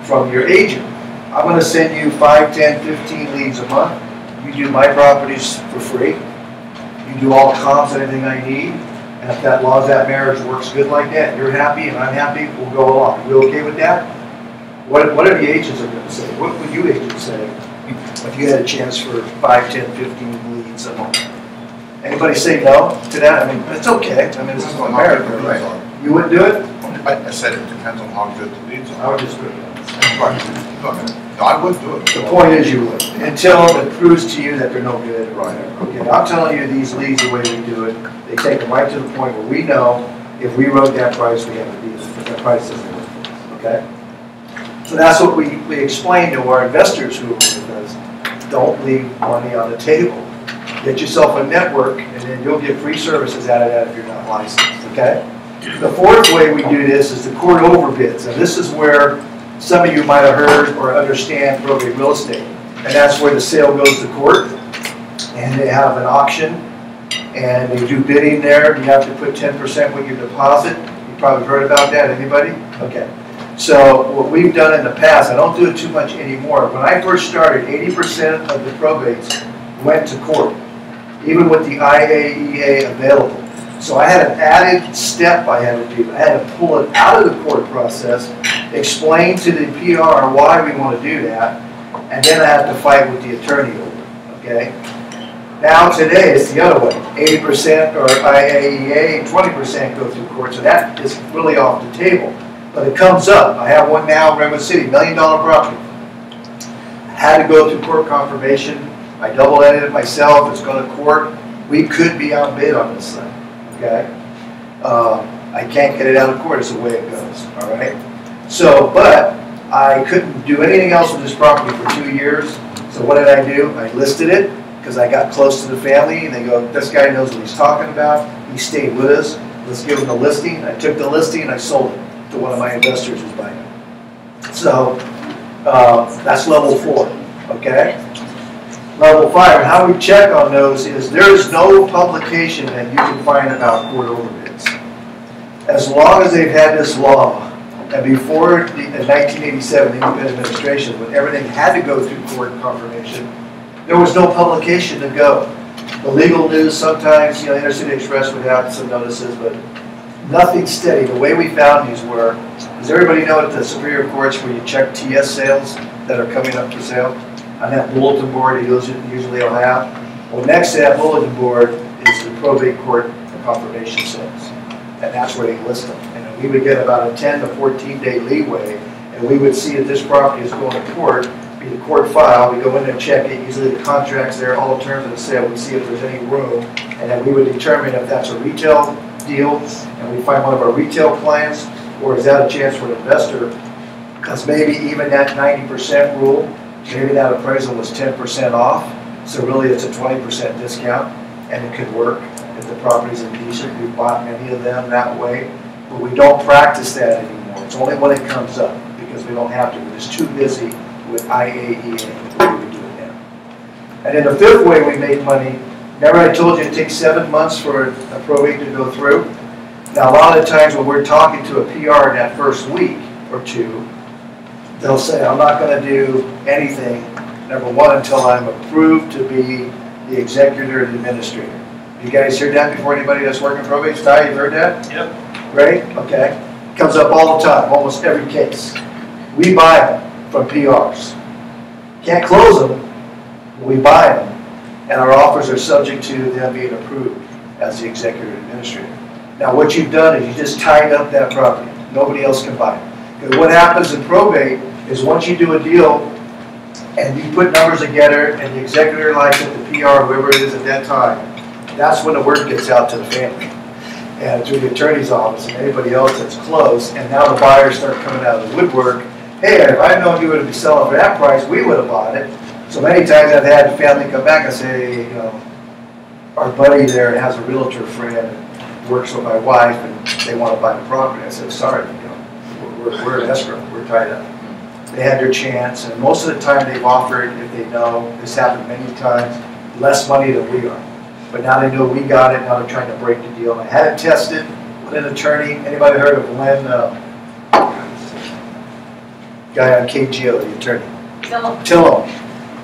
from your agent. I'm gonna send you 5, 10, 15 leads a month. You do my properties for free. You do all comps and anything I need. And if that law of that marriage works good like that, you're happy and I'm happy, we'll go along. You okay with that? What are the agents are gonna say? What would you agents say if you had a chance for 5, 10, 15 leads a month? Anybody say no to that? I mean, it's okay. I mean, this is America, right? You wouldn't do it?
I said it depends on how good the leads
I
are.
would just put it on.
No, I would do it.
The point is you would, until it proves to you that they're no good or whatever. Okay, I'm telling you, these leads, the way we do it, they take them right to the point where we know if we wrote that price, we have to deal if that price doesn't work for us, okay? So that's what we explain to our investors who are with us. Don't leave money on the table. Get yourself a network, and then you'll get free services out of that if you're not licensed, okay? The fourth way we do this is the court overbids, and this is where some of you might have heard or understand probate real estate. And that's where the sale goes to court, and they have an auction, and they do bidding there. You have to put 10% with your deposit. You probably heard about that. Anybody? Okay. So what we've done in the past, I don't do it too much anymore. When I first started, 80% of the probates went to court, even with the IAEA available. So I had an added step I had to do. I had to pull it out of the court process, explain to the PR why we want to do that, and then I have to fight with the attorney over it, okay? Now today it's the other way. 80% or IAEA, 20% go through court, so that is really off the table. But it comes up. I have one now in Redwood City, $1 million property. I had to go through court confirmation. I double edited it myself. It's going to court. We could be outbid on this thing. Okay, I can't get it out of court. It's the way it goes. All right. So, but I couldn't do anything else with this property for 2 years. So what did I do? I listed it because I got close to the family, and they go, "This guy knows what he's talking about. He stayed with us. Let's give him the listing." I took the listing and I sold it to one of my investors who's buying it. So that's level 4. Okay. Level 5, and how we check on those is there is no publication that you can find about court overbids. As long as they've had this law, and before in 1987, the independent administration, when everything had to go through court confirmation, there was no publication to go. The legal news sometimes, you know, Intercity Express would have some notices, but nothing steady. The way we found these were, does everybody know at the Superior Courts where you check TS sales that are coming up for sale? On that bulletin board you usually will have. Well, next to that bulletin board is the probate court confirmation sales. And that's where they list them. And we would get about a 10 to 14 day leeway, and we would see that this property is going to court, be the court file, we go in there and check it, usually the contract's there, all the terms of the sale, we see if there's any room, and then we would determine if that's a retail deal, and we find one of our retail clients, or is that a chance for an investor, because maybe even that 90% rule, maybe that appraisal was 10% off, so really it's a 20% discount, and it could work if the property's indecent. We've bought many of them that way, but we don't practice that anymore. It's only when it comes up, because we don't have to. We're just too busy with IAEA the way we do it now. And then the 5th way we make money, remember I told you it takes 7 months for a probate to go through? Now a lot of the times when we're talking to a PR in that first week or 2, they'll say, I'm not going to do anything, number 1, until I'm approved to be the executor and administrator. You guys heard that before? Anybody that's working probate? Ty, you heard that?
Yep.
Right? Okay. Comes up all the time, almost every case. We buy them from PRs. Can't close them, but we buy them. And our offers are subject to them being approved as the executor and administrator. Now what you've done is you just tied up that property. Nobody else can buy it. Because what happens in probate is once you do a deal and you put numbers together and the executor likes it, the PR, whoever it is at that time, that's when the word gets out to the family and through the attorney's office and anybody else that's close, and now the buyers start coming out of the woodwork. Hey, if I'd known you would be selling for that price, we would have bought it. So many times I've had the family come back and say, you know, our buddy there has a realtor friend and works with my wife and they want to buy the property. I said, sorry, you know, we're in escrow, we're tied up. They had their chance, and most of the time they've offered, if they know, this happened many times, less money than we are. But now they know we got it, now they're trying to break the deal. And I had it tested with an attorney. Anybody heard of Len, guy on KGO, the attorney? Tillum.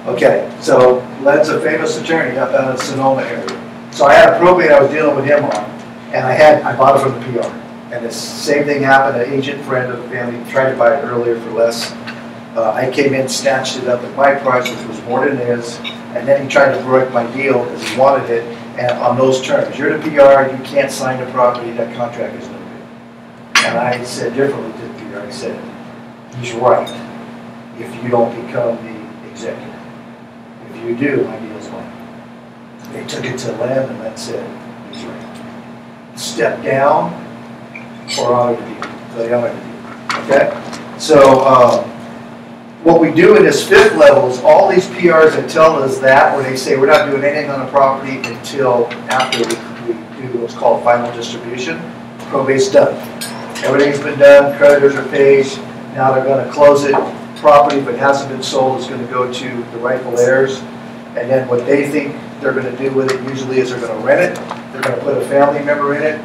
Okay, so Len's a famous attorney up out of the Sonoma area. So I had a probate I was dealing with him on, and I bought it from the PR. And the same thing happened, an agent friend of the family tried to buy it earlier for less. I came in, snatched it up at my price, which was more than his, and then he tried to break my deal because he wanted it, and on those terms. You're the PR, you can't sign the property, that contract is no good. And I said differently to the PR, I said, he's right if you don't become the executive. If you do, my deal's mine. They took it to Len, and Len said, he's right. Step down or honor the deal. So they honor the deal. Okay? So what we do in this fifth level is all these PRs that tell us that, where they say we're not doing anything on the property until after we do what's called final distribution. Probate's done. Everything's been done, creditors are paid, now they're going to close it. Property, if it hasn't been sold, is going to go to the rightful heirs. And then what they think they're going to do with it usually is they're going to rent it, they're going to put a family member in it,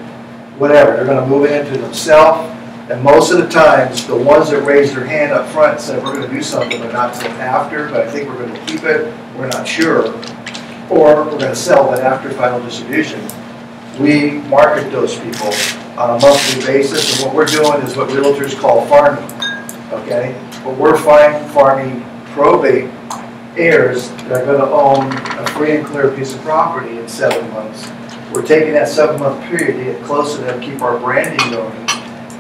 whatever. They're going to move it into themselves. And most of the times, the ones that raise their hand up front and said we're going to do something, but not until after, but I think we're going to keep it, we're not sure, or we're going to sell it after final distribution. We market those people on a monthly basis, and what we're doing is what realtors call farming, okay? But we're farming probate heirs that are going to own a free and clear piece of property in 7 months. We're taking that 7-month period to get close to them, keep our branding going.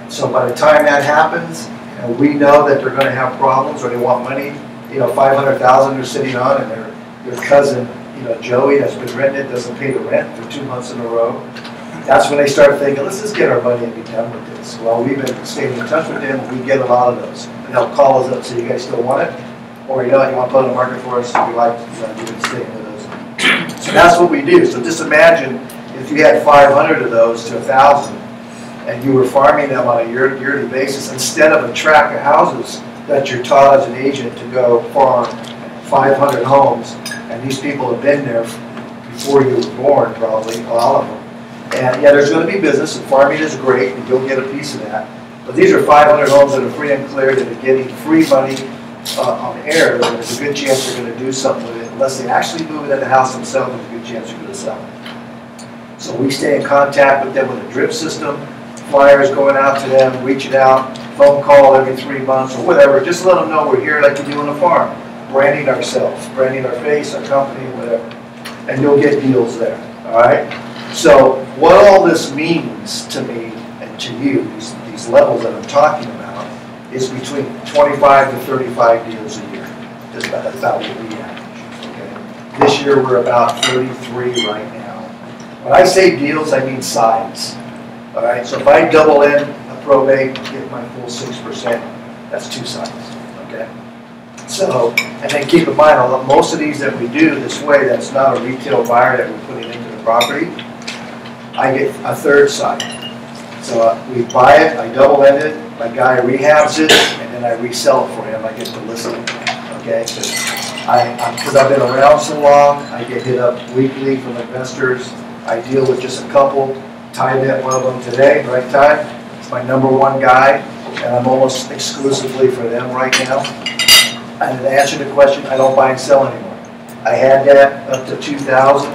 So by the time that happens, and we know that they're going to have problems or they want money, you know, $500,000 they're sitting on, and their cousin, you know, Joey, that's been rented, doesn't pay the rent for 2 months in a row. That's when they start thinking, let's just get our money and be done with this. Well, we've been staying in touch with them. We get a lot of those, and they'll call us up. So you guys still want it, or you know, you want to put it on the market for us? We like, you know, you've been staying with us. So that's what we do. So just imagine if you had 500 of those to 1,000. And you were farming them on a yearly basis instead of a tract of houses that you're taught as an agent to go farm 500 homes, and these people have been there before you were born, probably, all of them. And yeah, there's going to be business, and farming is great, and you'll get a piece of that. But these are 500 homes that are free and clear, that are getting free money on heirs, and there's a good chance they're going to do something with it. Unless they actually move it in the house themselves, there's a good chance they're going to sell it. So we stay in contact with them with a drip system. Flyers going out to them, reaching out, phone call every 3 months or whatever. Just let them know we're here like you do on a farm. Branding ourselves, branding our face, our company, whatever. And you'll get deals there, all right? So what all this means to me and to you, these levels that I'm talking about, is between 25 to 35 deals a year. That's about what we average, okay? This year we're about 33 right now. When I say deals, I mean size. All right, so if I double in a probate, get my full 6%, that's 2 sides, okay? So, and then keep in mind, although most of these that we do this way, that's not a retail buyer that we're putting into the property, I get a 3rd side. So we buy it, I double in it, my guy rehabs it, and then I resell it for him, I get to list it, okay? Because I've been around so long, I get hit up weekly from investors, I deal with just a couple. Ty met one of them today, right, Ty? It's my #1 guy, and I'm almost exclusively for them right now. And to answer the question, I don't buy and sell anymore. I had that up to 2000.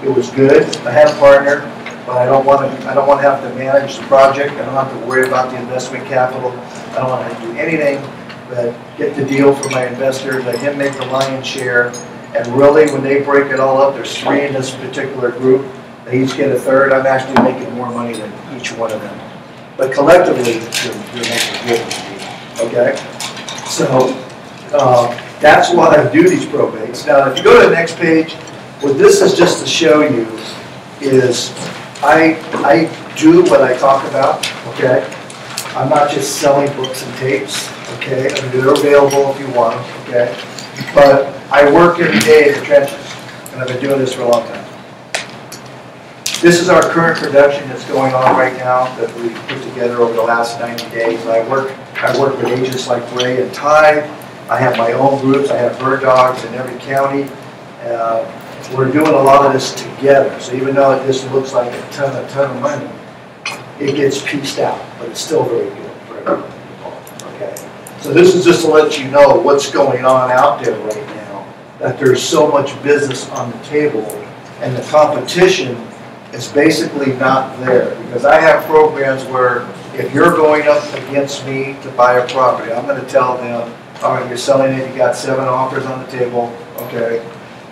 It was good. I had a partner, but I don't want to have to manage the project. I don't have to worry about the investment capital. I don't want to do anything but get the deal for my investors, let him make the lion's share. And really, when they break it all up, there's 3 in this particular group. They each get a 3rd. I'm actually making more money than each one of them. But collectively, you're making good, okay? So that's why I do these probates. Now, if you go to the next page, what this is just to show you is I do what I talk about, okay? I'm not just selling books and tapes, okay? I mean, they're available if you want them, okay? But I work every day in the trenches, and I've been doing this for a long time. This is our current production that's going on right now that we put together over the last 90 days. I work with agents like Ray and Ty. I have my own groups. I have bird dogs in every county. We're doing a lot of this together. So even though this looks like a ton of money, it gets pieced out, but it's still very good for everybody involved, okay? So this is just to let you know what's going on out there right now, that there's so much business on the table, and the competition is basically not there. Because I have programs where if you're going up against me to buy a property, I'm going to tell them, all right, you're selling it, you got 7 offers on the table, okay.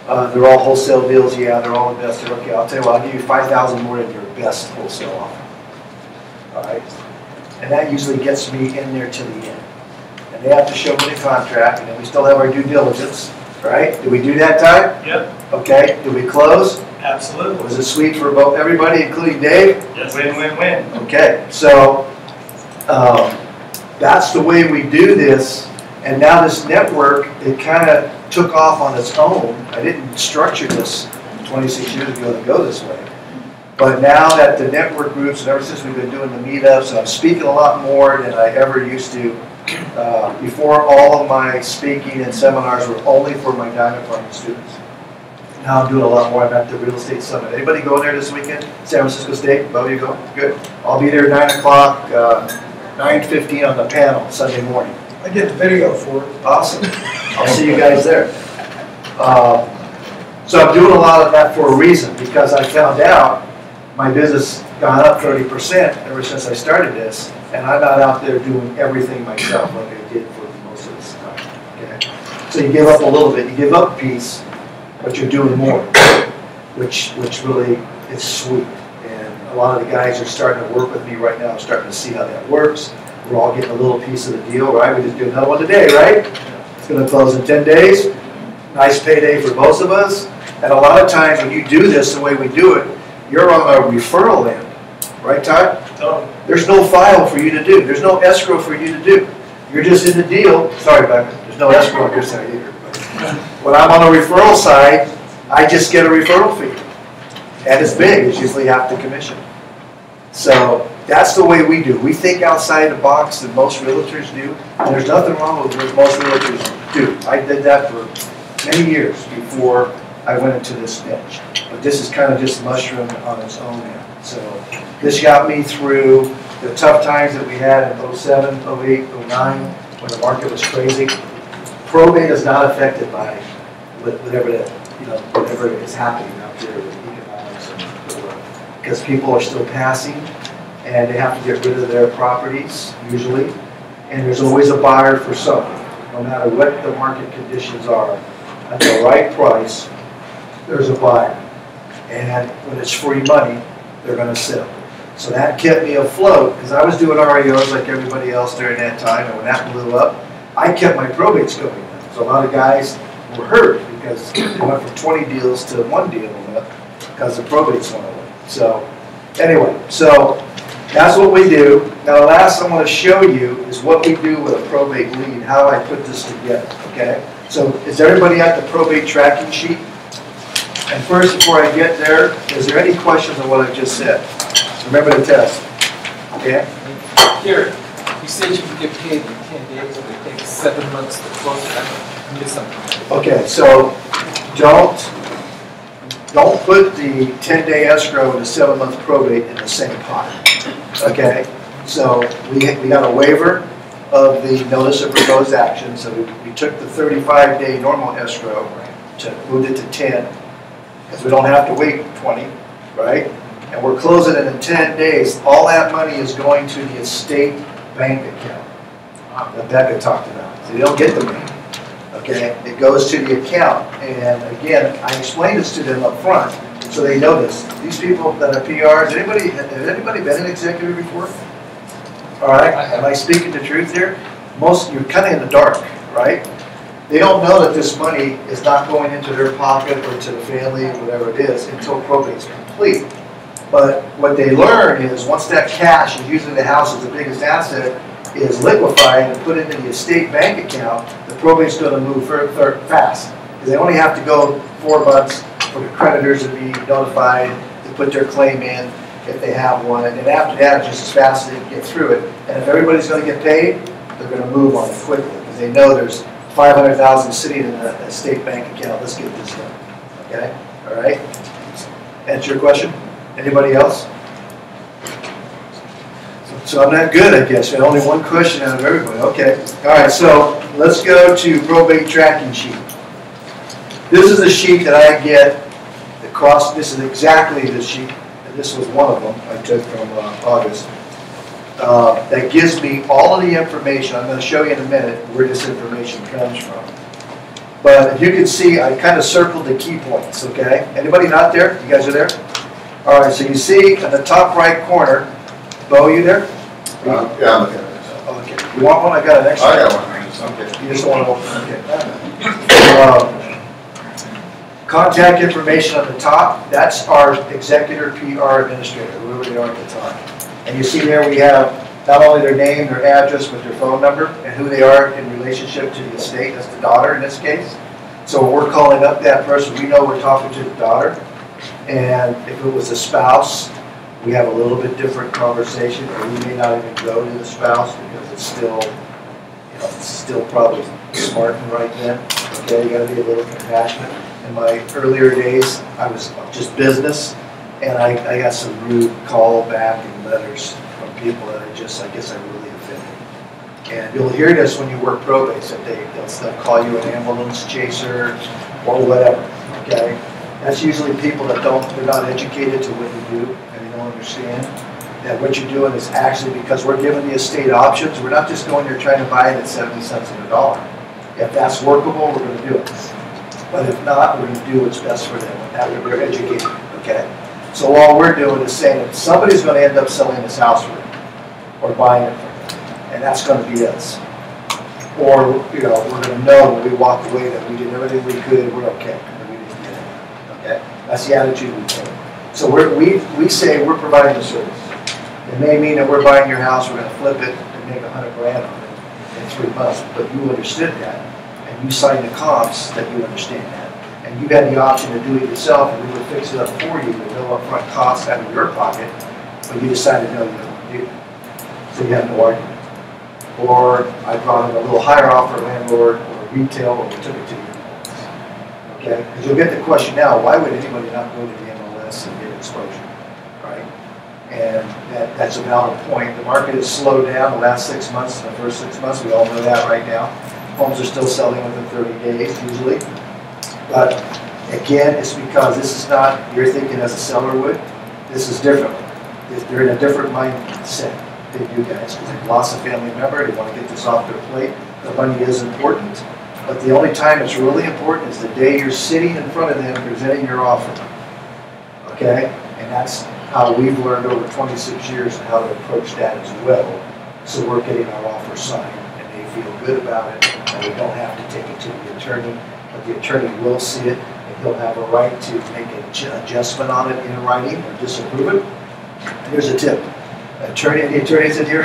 They're all wholesale deals, yeah, they're all invested, okay, I'll tell you what, I'll give you 5,000 more than your best wholesale offer. All right, and that usually gets me in there to the end. And they have to show me the contract, and then we still have our due diligence, right? Did we do that time?
Yep.
Okay, did we close?
Absolutely.
Was it sweet for both everybody, including Dave?
Yes. Win, win, win.
Okay, so that's the way we do this. And now this network, it kind of took off on its own. I didn't structure this 26 years ago to go this way. But now that the network groups, and ever since we've been doing the meetups, I'm speaking a lot more than I ever used to. Before, all of my speaking and seminars were only for my diamond farming students. Now I'm doing a lot more. I'm at the Real Estate Summit. Anybody going there this weekend? San Francisco State? Bo, you go? Good. I'll be there 9 o'clock, 9:15 on the panel Sunday morning.
I did the video for it.
Awesome. I'll see you guys there. So I'm doing a lot of that for a reason, because I found out my business gone up 30% ever since I started this, and I'm not out there doing everything myself like I did for most of this time. Okay? So you give up a little bit, you give up a piece, but you're doing more, which really is sweet. And a lot of the guys are starting to work with me right now, starting to see how that works. We're all getting a little piece of the deal, right? We just do another one today, right? It's going to close in 10 days. Nice payday for both of us. And a lot of times when you do this the way we do it, you're on a referral end. Right, Todd?
No.
There's no file for you to do. There's no escrow for you to do. You're just in the deal. Sorry, Becca. There's no escrow on your side either. When I'm on the referral side, I just get a referral fee. And it's big. It's usually half the commission. So that's the way we do. We think outside the box than most realtors do. And there's nothing wrong with what most realtors do. I did that for many years before I went into this niche. But this is kind of just mushroom on its own now. So this got me through the tough times that we had in 07, 08, 09, when the market was crazy. Probate is not affected by whatever that, whatever is happening out there with economics and the world. Because people are still passing, and they have to get rid of their properties, usually. And there's always a buyer for something. No matter what the market conditions are, at the right price, there's a buyer. And when it's free money, they're going to sell. So that kept me afloat, because I was doing REOs like everybody else during that time, and when that blew up, I kept my probates going. So a lot of guys were hurt because they went from 20 deals to 1 deal because the probates went away. So anyway, so that's what we do. Now the last I want to show you is what we do with a probate lead, how I put this together, okay? So is everybody at the probate tracking sheet? And first, before I get there, is there any questions on what I just said? Remember the test, okay?
Here, you said you could get paid in 10 days, but it takes 7 months to close it. I missed something.
Okay, so don't put the 10-day escrow and the 7-month probate in the same pot. Okay, so we got a waiver of the notice of proposed action. So we took the 35-day normal escrow, moved it to 10, because we don't have to wait 20, right? And we're closing it in 10 days. All that money is going to the estate bank account that Becca talked about. So you don't get the money. Okay, it goes to the account, and again, I explained this to them up front, so they know this. These people that are PRs, has anybody been an executive before? All right, am I speaking the truth here? You're kind of in the dark, right? They don't know that this money is not going into their pocket or to the family, whatever it is, until probate's complete. But what they learn is once that cash, and usually the house is the biggest asset, is liquefied and put into the estate bank account, the probate's going to move fast. Because they only have to go 4 months for the creditors to be notified to put their claim in if they have one. And then after that, it's just as fast as they can get through it. And if everybody's going to get paid, they're going to move on it quickly. Because they know there's $500,000 sitting in the estate bank account. Let's get this done. Okay? All right? Answer your question? Anybody else? So I'm not good, I guess. Only one question out of everybody. Okay. All right, so let's go to probate tracking sheet. This is a sheet that I get, the cost, this is exactly the sheet, and this was one of them I took from August, that gives me all of the information. I'm going to show you in a minute where this information comes from. But if you can see, I kind of circled the key points, okay? Anybody not there? You guys are there? All right, so you see in the top right corner, Bo, you there?
Yeah, I'm looking at this.
Okay. You want one? I got an extra.
I got one. Okay.
You just want to open it. Okay. Contact information on the top, that's our executor, PR administrator, whoever they are at the time. And you see there we have not only their name, their address, but their phone number and who they are in relationship to the estate. That's the daughter in this case. So when we're calling up that person, we know we're talking to the daughter. And if it was a spouse, we have a little bit different conversation, or we may not even go to the spouse because it's still, you know, it's still probably smart and right then. Okay, you got to be a little compassionate. In my earlier days, I was just business, and I got some rude call back and letters from people that I guess I really offended. And you'll hear this when you work probate, that they'll call you an ambulance chaser or whatever. Okay, that's usually people that they're not educated to what you do, and they don't understand that what you're doing is actually because we're giving the estate options. We're not just going there trying to buy it at 70 cents on the dollar. If that's workable, we're going to do it. But if not, we're going to do what's best for them. And that way we're educated, okay? So all we're doing is saying that somebody's going to end up selling this house for them or buying it from them. And that's going to be us. Or, you know, we're going to know when we walk away that we did everything we could, we're okay, and we didn't get it, okay? That's the attitude we take. So we say we're providing a service. It may mean that we're buying your house, we're going to flip it and make $100 grand on it in 3 months, but you understood that. You sign the comps that you understand that. And you had the option to do it yourself, and we would fix it up for you with no upfront costs out of your pocket, but you decided no, you don't want to do it. So you have no argument. Or I brought in a little higher offer landlord or retail, or we took it to the MLS. Okay? Because you'll get the question now, why would anybody not go to the MLS and get exposure? Right? And that's a valid point. The market has slowed down the last 6 months, the first 6 months, we all know that right now. Homes are still selling within 30 days usually. But again, it's because this is not, you're thinking as a seller would, this is different. They're in a different mindset than you guys. Because they've lost a family member, they want to get this off their plate. The money is important. But the only time it's really important is the day you're sitting in front of them presenting your offer. Okay? And that's how we've learned over 26 years how to approach that as well. So we're getting our offer signed. Feel good about it, and we don't have to take it to the attorney, but the attorney will see it, and he'll have a right to make an adjustment on it in writing or disapprove it. And here's a tip. Any attorneys in here?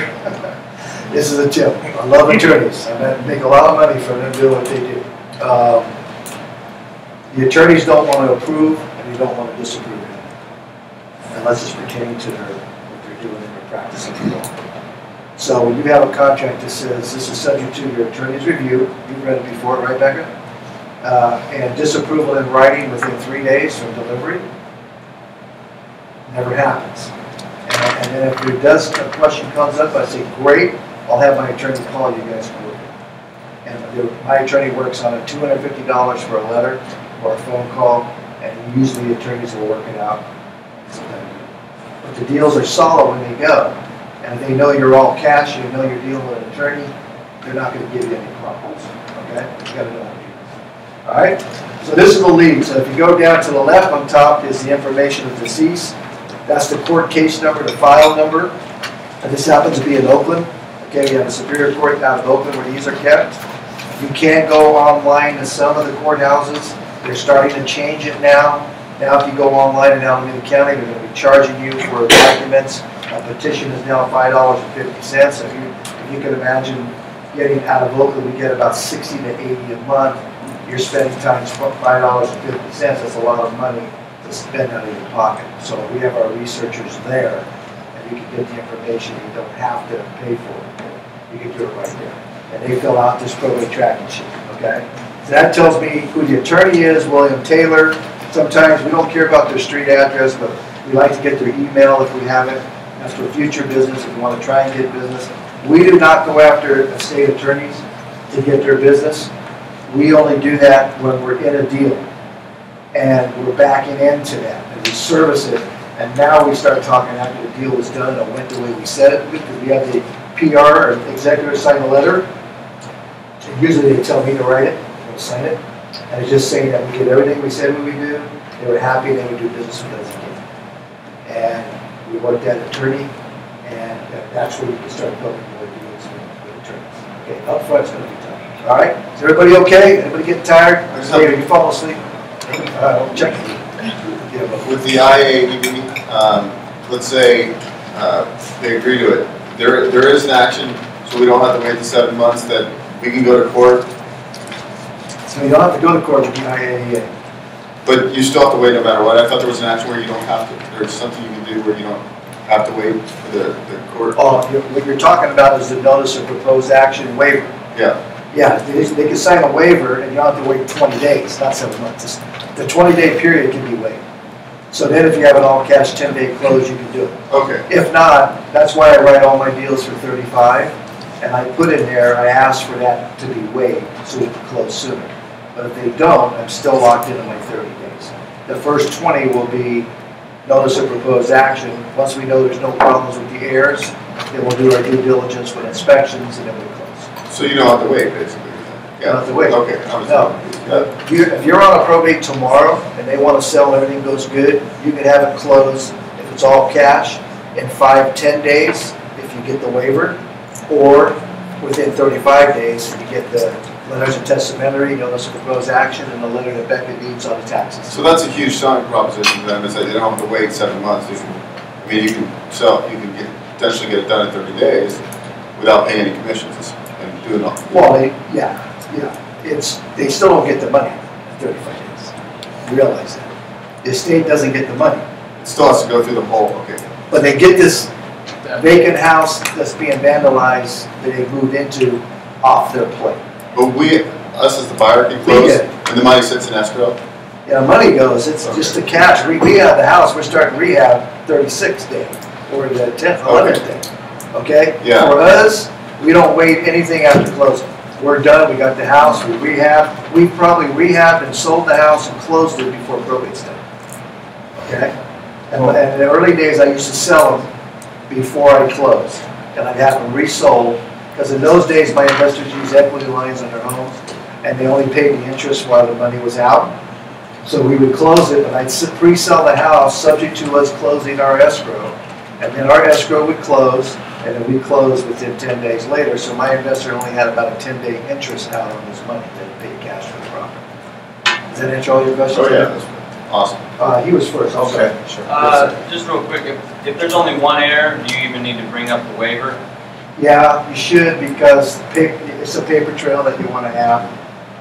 This is a tip. I love attorneys. I make a lot of money from them doing what they do. The attorneys don't want to approve, and they don't want to disapprove it, unless it's pertaining to what they're doing in their practice of law. So when you have a contract that says this is subject to your attorney's review, you've read it before, right, Becca? And disapproval in writing within 3 days from delivery, never happens. And then if there does a question comes up, I say, great, I'll have my attorney call you guys for it. And my attorney works on it $250 for a letter or a phone call, and usually attorneys will work it out. But the deals are solid when they go. And if they know you're all cash, you know you're dealing with an attorney, they're not going to give you any problems. Okay? You got to know what you're doing. All right? So this is the lead. So if you go down to the left on top is the information of deceased. That's the court case number, the file number. And this happens to be in Oakland. Okay, you have a Superior Court out of Oakland where these are kept. You can go online to some of the courthouses. They're starting to change it now. Now if you go online in Alameda County, they're going to be charging you for documents. A petition is now $5.50. So if you can imagine getting out of Oakland, we get about 60 to 80 a month. You're spending times $5.50. That's a lot of money to spend out of your pocket. So we have our researchers there, and you can get the information. You don't have to pay for it. You can do it right there. And they fill out this probate tracking sheet. Okay. So that tells me who the attorney is, William Taylor. Sometimes we don't care about their street address, but we like to get their email if we have it. That's for future business, if you want to try and get business. We do not go after the state attorneys to get their business. We only do that when we're in a deal. And we're backing into that, and we service it. And now we start talking after the deal was done and went the way we said it, because we have the PR or executive sign a letter. And usually they tell me to write it, we'll sign it. And it's just saying that we did everything we said we would do. They were happy, and they would do business with us again. And we worked that attorney, and that's where we can start building more deals with attorneys. Okay, up front's going to be tough. All right, is everybody okay? Anybody getting tired? David, you fall asleep? Check it.
With the IAED, let's say they agree to it. There is an action, so we don't have to wait the 7 months that we can go to court.
So you don't have to go to court with the IAEA.
But you still have to wait no matter what. I thought there was an action where you don't have to. There's something you can do where you don't have to wait for the court.
Oh, what you're talking about is the notice of proposed action waiver.
Yeah.
Yeah, they can sign a waiver and you don't have to wait 20 days, not 7 months. The 20-day period can be waived. So then if you have an all-cash 10-day close, you can do it.
Okay.
If not, that's why I write all my deals for 35, and I put in there, I ask for that to be waived so we can close sooner. But if they don't, I'm still locked into my 30 days. The first 20 will be notice of proposed action. Once we know there's no problems with the heirs, then we'll do our due diligence with inspections, and then we close.
So you don't have to wait, basically.
You don't have to wait.
Okay.
No. If you're on a probate tomorrow and they want to sell and everything goes good, you can have it closed, if it's all cash, in 5-10 days if you get the waiver, or within 35 days if you get the letters of testamentary, notice of proposed action, and the letter that Becca needs on the taxes.
So that's a huge selling proposition for them, is that they don't have to wait 7 months. You can sell, you can potentially get it done in 30 days without paying any commissions and doing all.
Well, yeah. They still don't get the money in 35 days. You realize that. The estate doesn't get the money.
It still has to go through the whole, okay.
But they get this vacant house that's being vandalized that they moved into off their plate.
But us as the buyer can close, and the money sits in escrow?
Yeah, money goes, it's just the cash. Rehab the house, we're starting rehab 36th day, or the 10th, 11th day. Okay?
Yeah.
For us, we don't wait anything after closing. We're done, we got the house, we rehab. We probably rehabbed and sold the house and closed it before probate's done. Okay? And in the early days, I used to sell them before I closed. And I'd have them resold, because in those days, my investors used equity lines on their homes, and they only paid the interest while the money was out. So we would close it, and I'd pre-sell the house subject to us closing our escrow. And then our escrow would close, and then we closed within 10 days later. So my investor only had about a 10-day interest out on his money that he paid cash for the property. Does that answer all your questions?
Oh, yeah. Awesome.
He was first.
Okay, sure.
Just real quick, if there's only one heir, do you even need to bring up the waiver?
Yeah, you should, because it's a paper trail that you want to have.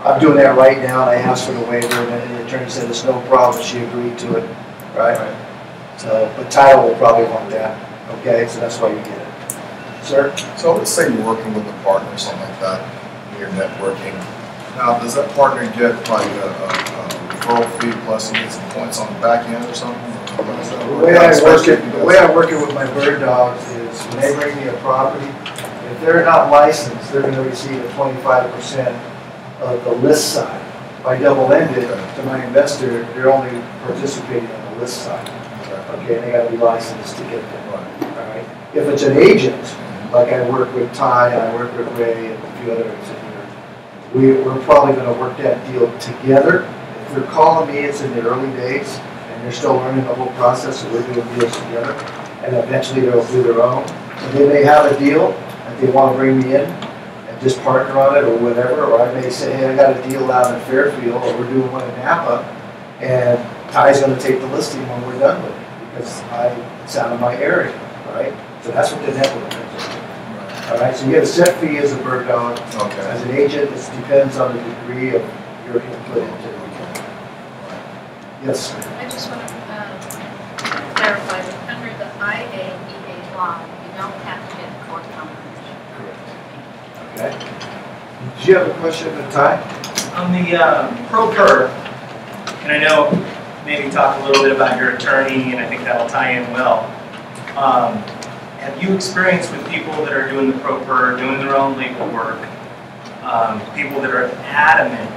I'm doing that right now, and I asked for the waiver, and then the attorney said it's no problem. She agreed to it, right? So, but Tyler will probably want that. Okay, so that's why you get it. Sir?
So let's say you're working with a partner or something like that, and you're networking. Now, does that partner get like a referral fee plus he gets some points on the back end or something?
The way I work it with my bird dogs is when they bring me a property, if they're not licensed, they're going to receive a 25% of the list side. If I double-end it to my investor, they're only participating on the list side. Okay, and they got to be licensed to get that. All right. If it's an agent, like I work with Ty, I work with Ray, and a few others in here, we're probably going to work that deal together. If they're calling me, it's in the early days, and they're still learning the whole process, so we're doing deals together. And eventually they'll do their own. And they may have a deal that they want to bring me in and just partner on it or whatever. Or I may say, hey, I got a deal out in Fairfield, or we're doing one in Napa, and Ty's going to take the listing when we're done with it because it's out of my area, right? So that's what the network is. All right, so you get a set fee as a bird dog.
Okay.
As an agent, it depends on the degree of your input into it. Yes, sir.
I just want to clarify that under the IAEA law, you don't have to get court confirmation.
Correct. Okay. Did you have a question at the time?
On the pro per, and I know maybe talk a little bit about your attorney, and I think that'll tie in well. have you experienced with people that are doing the pro per, doing their own legal work, people that are adamant,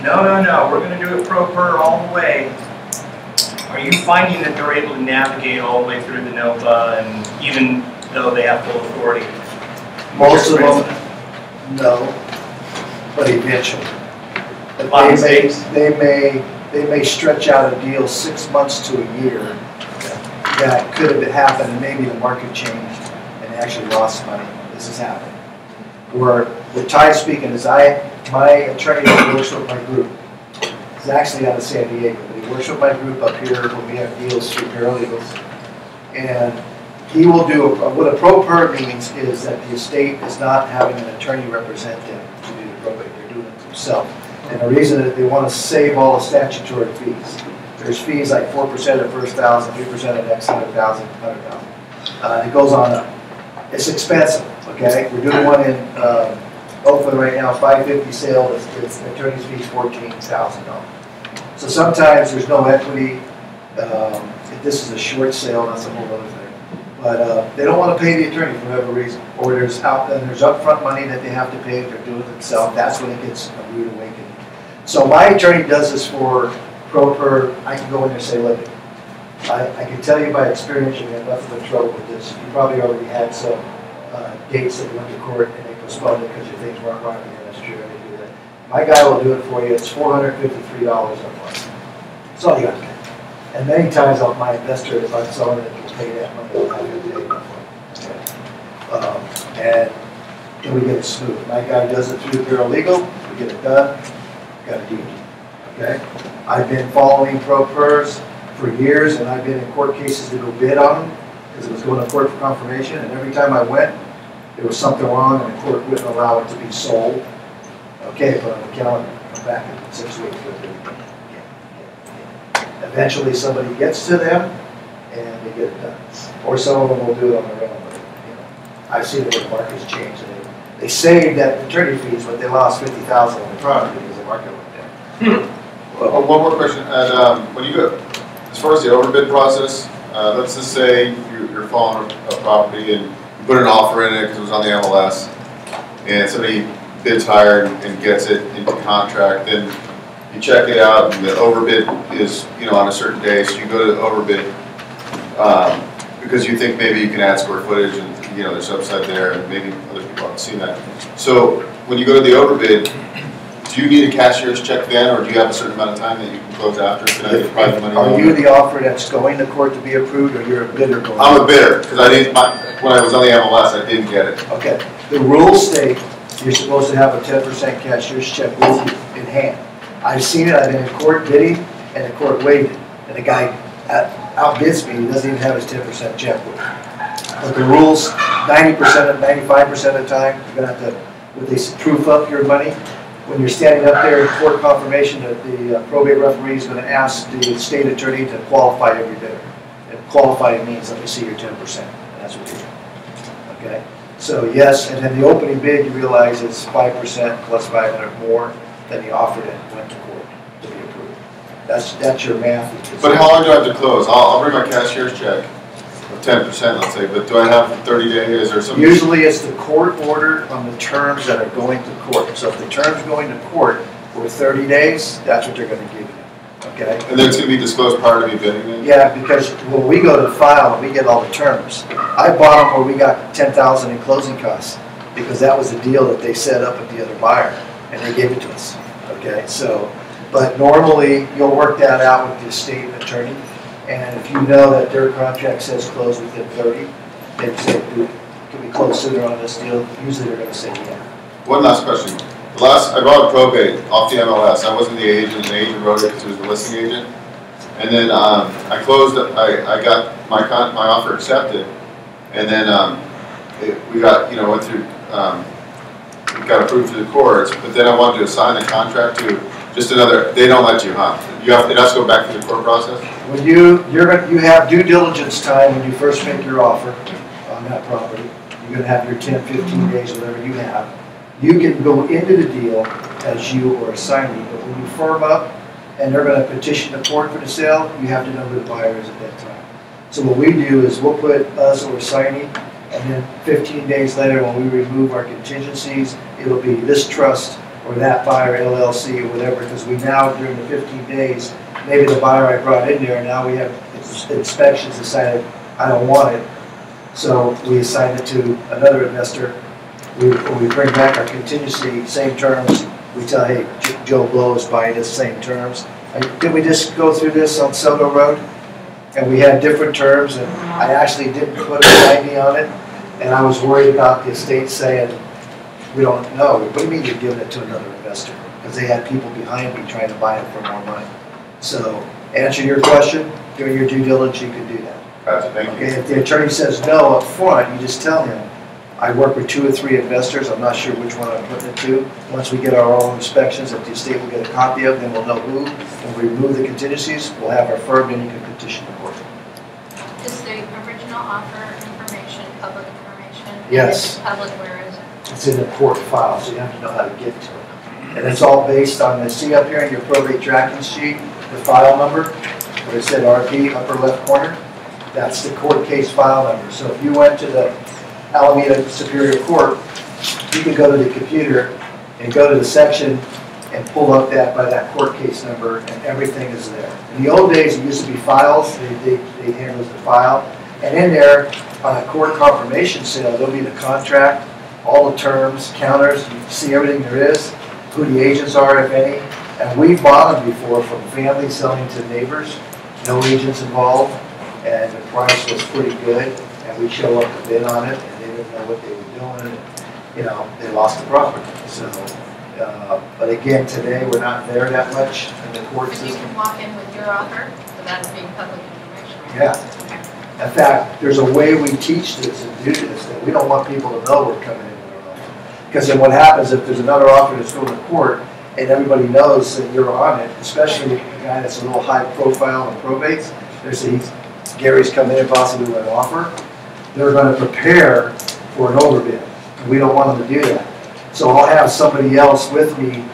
no, we're going to do it pro per all the way? Are you finding that they're able to navigate all the way through the NOVA, and even though they have full authority?
Most of them, no, but eventually. But they may stretch out a deal 6 months to a year that could have happened, and maybe the market changed and they actually lost money. This has happened. Where the tie speaking is my attorney that works with my group is actually out of San Diego, but he works with my group up here when we have deals through paralegals. And he will do, what a pro per means is that the estate is not having an attorney represent them to do the probate, they're doing it themselves. And the reason that they want to save all the statutory fees. There's fees like 4% of the first 1,000, 3% of the next 100,000, 100,000. It goes on up. It's expensive, okay? We're doing one in Oakland right now, $550 sale, it's the attorney's fees $14,000. So sometimes there's no equity. If this is a short sale, that's a whole other thing. But they don't want to pay the attorney for whatever reason. Or there's upfront money that they have to pay if they're doing it themselves. That's when it gets a rude awakening. So my attorney does this for pro per. I can go in there and say, look, I can tell you by experience you have nothing but trouble with this. You probably already had some dates that went to court and they postponed it because your things weren't right. Yeah, that's true. They do that. My guy will do it for you. It's $453 a month. That's all you got to pay. And many times my investor, if I'm selling it, will pay that money. I'll have to pay that money. And we get it smooth. My guy does it through the paralegal. We get it done. Got a deal. Okay? I've been following pro pers for years, and I've been in court cases to go bid on them because it was going to court for confirmation. And every time I went, there was something wrong, and the court wouldn't allow it to be sold. Okay, put on the calendar. Come back in 6 weeks. Eventually, somebody gets to them, and they get it done. Or some of them will do it on their own. But, I've seen it where the market's changed. And they saved that attorney fees, but they lost $50,000 on the property because the market went down.
Well, one more question. And when you go, as far as the overbid process, let's just say you're following a property and you put an offer in it because it was on the MLS, and somebody bids higher and gets it into contract, then you check it out, and the overbid is on a certain day, so you go to the overbid because you think maybe you can add square footage and there's upside there, and maybe other people haven't seen that. So when you go to the overbid, do you need a cashier's check then, or do you have a certain amount of time that you can close after? Can I get private money?
Are you the offer that's going to court to be approved, or you're a bidder going?
I'm a bidder because when I was on the MLS, I didn't get it.
Okay. The rules state you're supposed to have a 10% cashier's check with you in hand. I've seen it. I've been in court bidding, and the court waived it, and the guy outbids me. He doesn't even have his 10% check with him. But the rules, 90%, 95% of the time, you're going to have to, proof up your money. When you're standing up there in court confirmation, the probate referee is going to ask the state attorney to qualify every bidder. And qualify means, let me see your 10%. And that's what you're doing. Okay? So yes, and then the opening bid, you realize it's 5% plus 500 more than the offer that went to court to be approved. That's your math.
But how long do I have to close? I'll bring my cashier's check. 10%, let's say, but do I have 30 days or something?
Usually it's the court order on the terms that are going to court. So if the terms going to court were 30 days, that's what they're going to give you. Okay?
And then it's going to be disclosed prior to me bidding then?
Yeah, because when we go to file, we get all the terms. I bought them where we got $10,000 in closing costs because that was the deal that they set up with the other buyer, and they gave it to us. Okay? So, but normally you'll work that out with the estate attorney. And if you know that their contract says close within 30, they say, can we close sooner on this deal? Usually they're going to say yeah.
One last question. I bought a probate off the MLS. I wasn't the agent. The agent wrote it because he was the listing agent. And then I closed. I got my offer accepted. And then we got went through. We got approved through the courts. But then I wanted to assign the contract to just another. They don't let you, huh? It has to go back through the court process.
When you have due diligence time when you first make your offer on that property. You're going to have your 10, 15 days, whatever you have. You can go into the deal as you or assignee, but when you firm up and they're going to petition the court for the sale, you have to know who the buyer is at that time. So what we do is we'll put us or assignee And then 15 days later, when we remove our contingencies, it'll be this trust or that buyer LLC or whatever, because we now, during the 15 days, maybe the buyer I brought in there, now we have inspections decided I don't want it. So we assign it to another investor. We bring back our contingency, same terms. We tell, hey, Joe Blow is buying the same terms. Did we just go through this on Soto Road? And we had different terms, and I actually didn't put a 90 on it. And I was worried about the estate saying, we don't know. What do you mean you're giving it to another investor? Because they had people behind me trying to buy it for more money. So, answer your question, during your due diligence, you can do that.
Gotcha, thank you.
Okay, if the attorney says no up front, you just tell him, I work with 2 or 3 investors, I'm not sure which one I'm putting it to. Once we get our own inspections that the estate will get a copy of, then we'll know who. When we remove the contingencies, we'll have our firm, and you can petition the court.
Is the original offer information public information?
Yes.
And if it's public, where is it?
It's in the court file, so you have to know how to get to it. And it's all based on the, see up here in your probate tracking sheet, the file number, where it said RP, upper left corner, that's the court case file number. So if you went to the Alameda Superior Court, you could go to the computer and go to the section and pull up that by that court case number, and everything is there. In the old days, it used to be files, they handled the file, and in there, on a court confirmation sale, there'll be the contract, all the terms, counters, you see everything there is, who the agents are, if any. And we've bought them before from families selling to neighbors, no agents involved, and the price was pretty good, and we show up to bid on it, and they didn't know what they were doing, and, you know, they lost the property. So, but again, today, we're not there that much in the court
But you
system.
can walk in with your offer without it being public information, right?
Yeah. In fact, there's a way we teach this and do this, that we don't want people to know we're coming in with our offer. Because then what happens if there's another offer that's going to court, and everybody knows that you're on it, especially a guy that's a little high profile in probates, Gary's coming in possibly with an offer, they're going to prepare for an overbid. And we don't want them to do that. So I'll have somebody else with me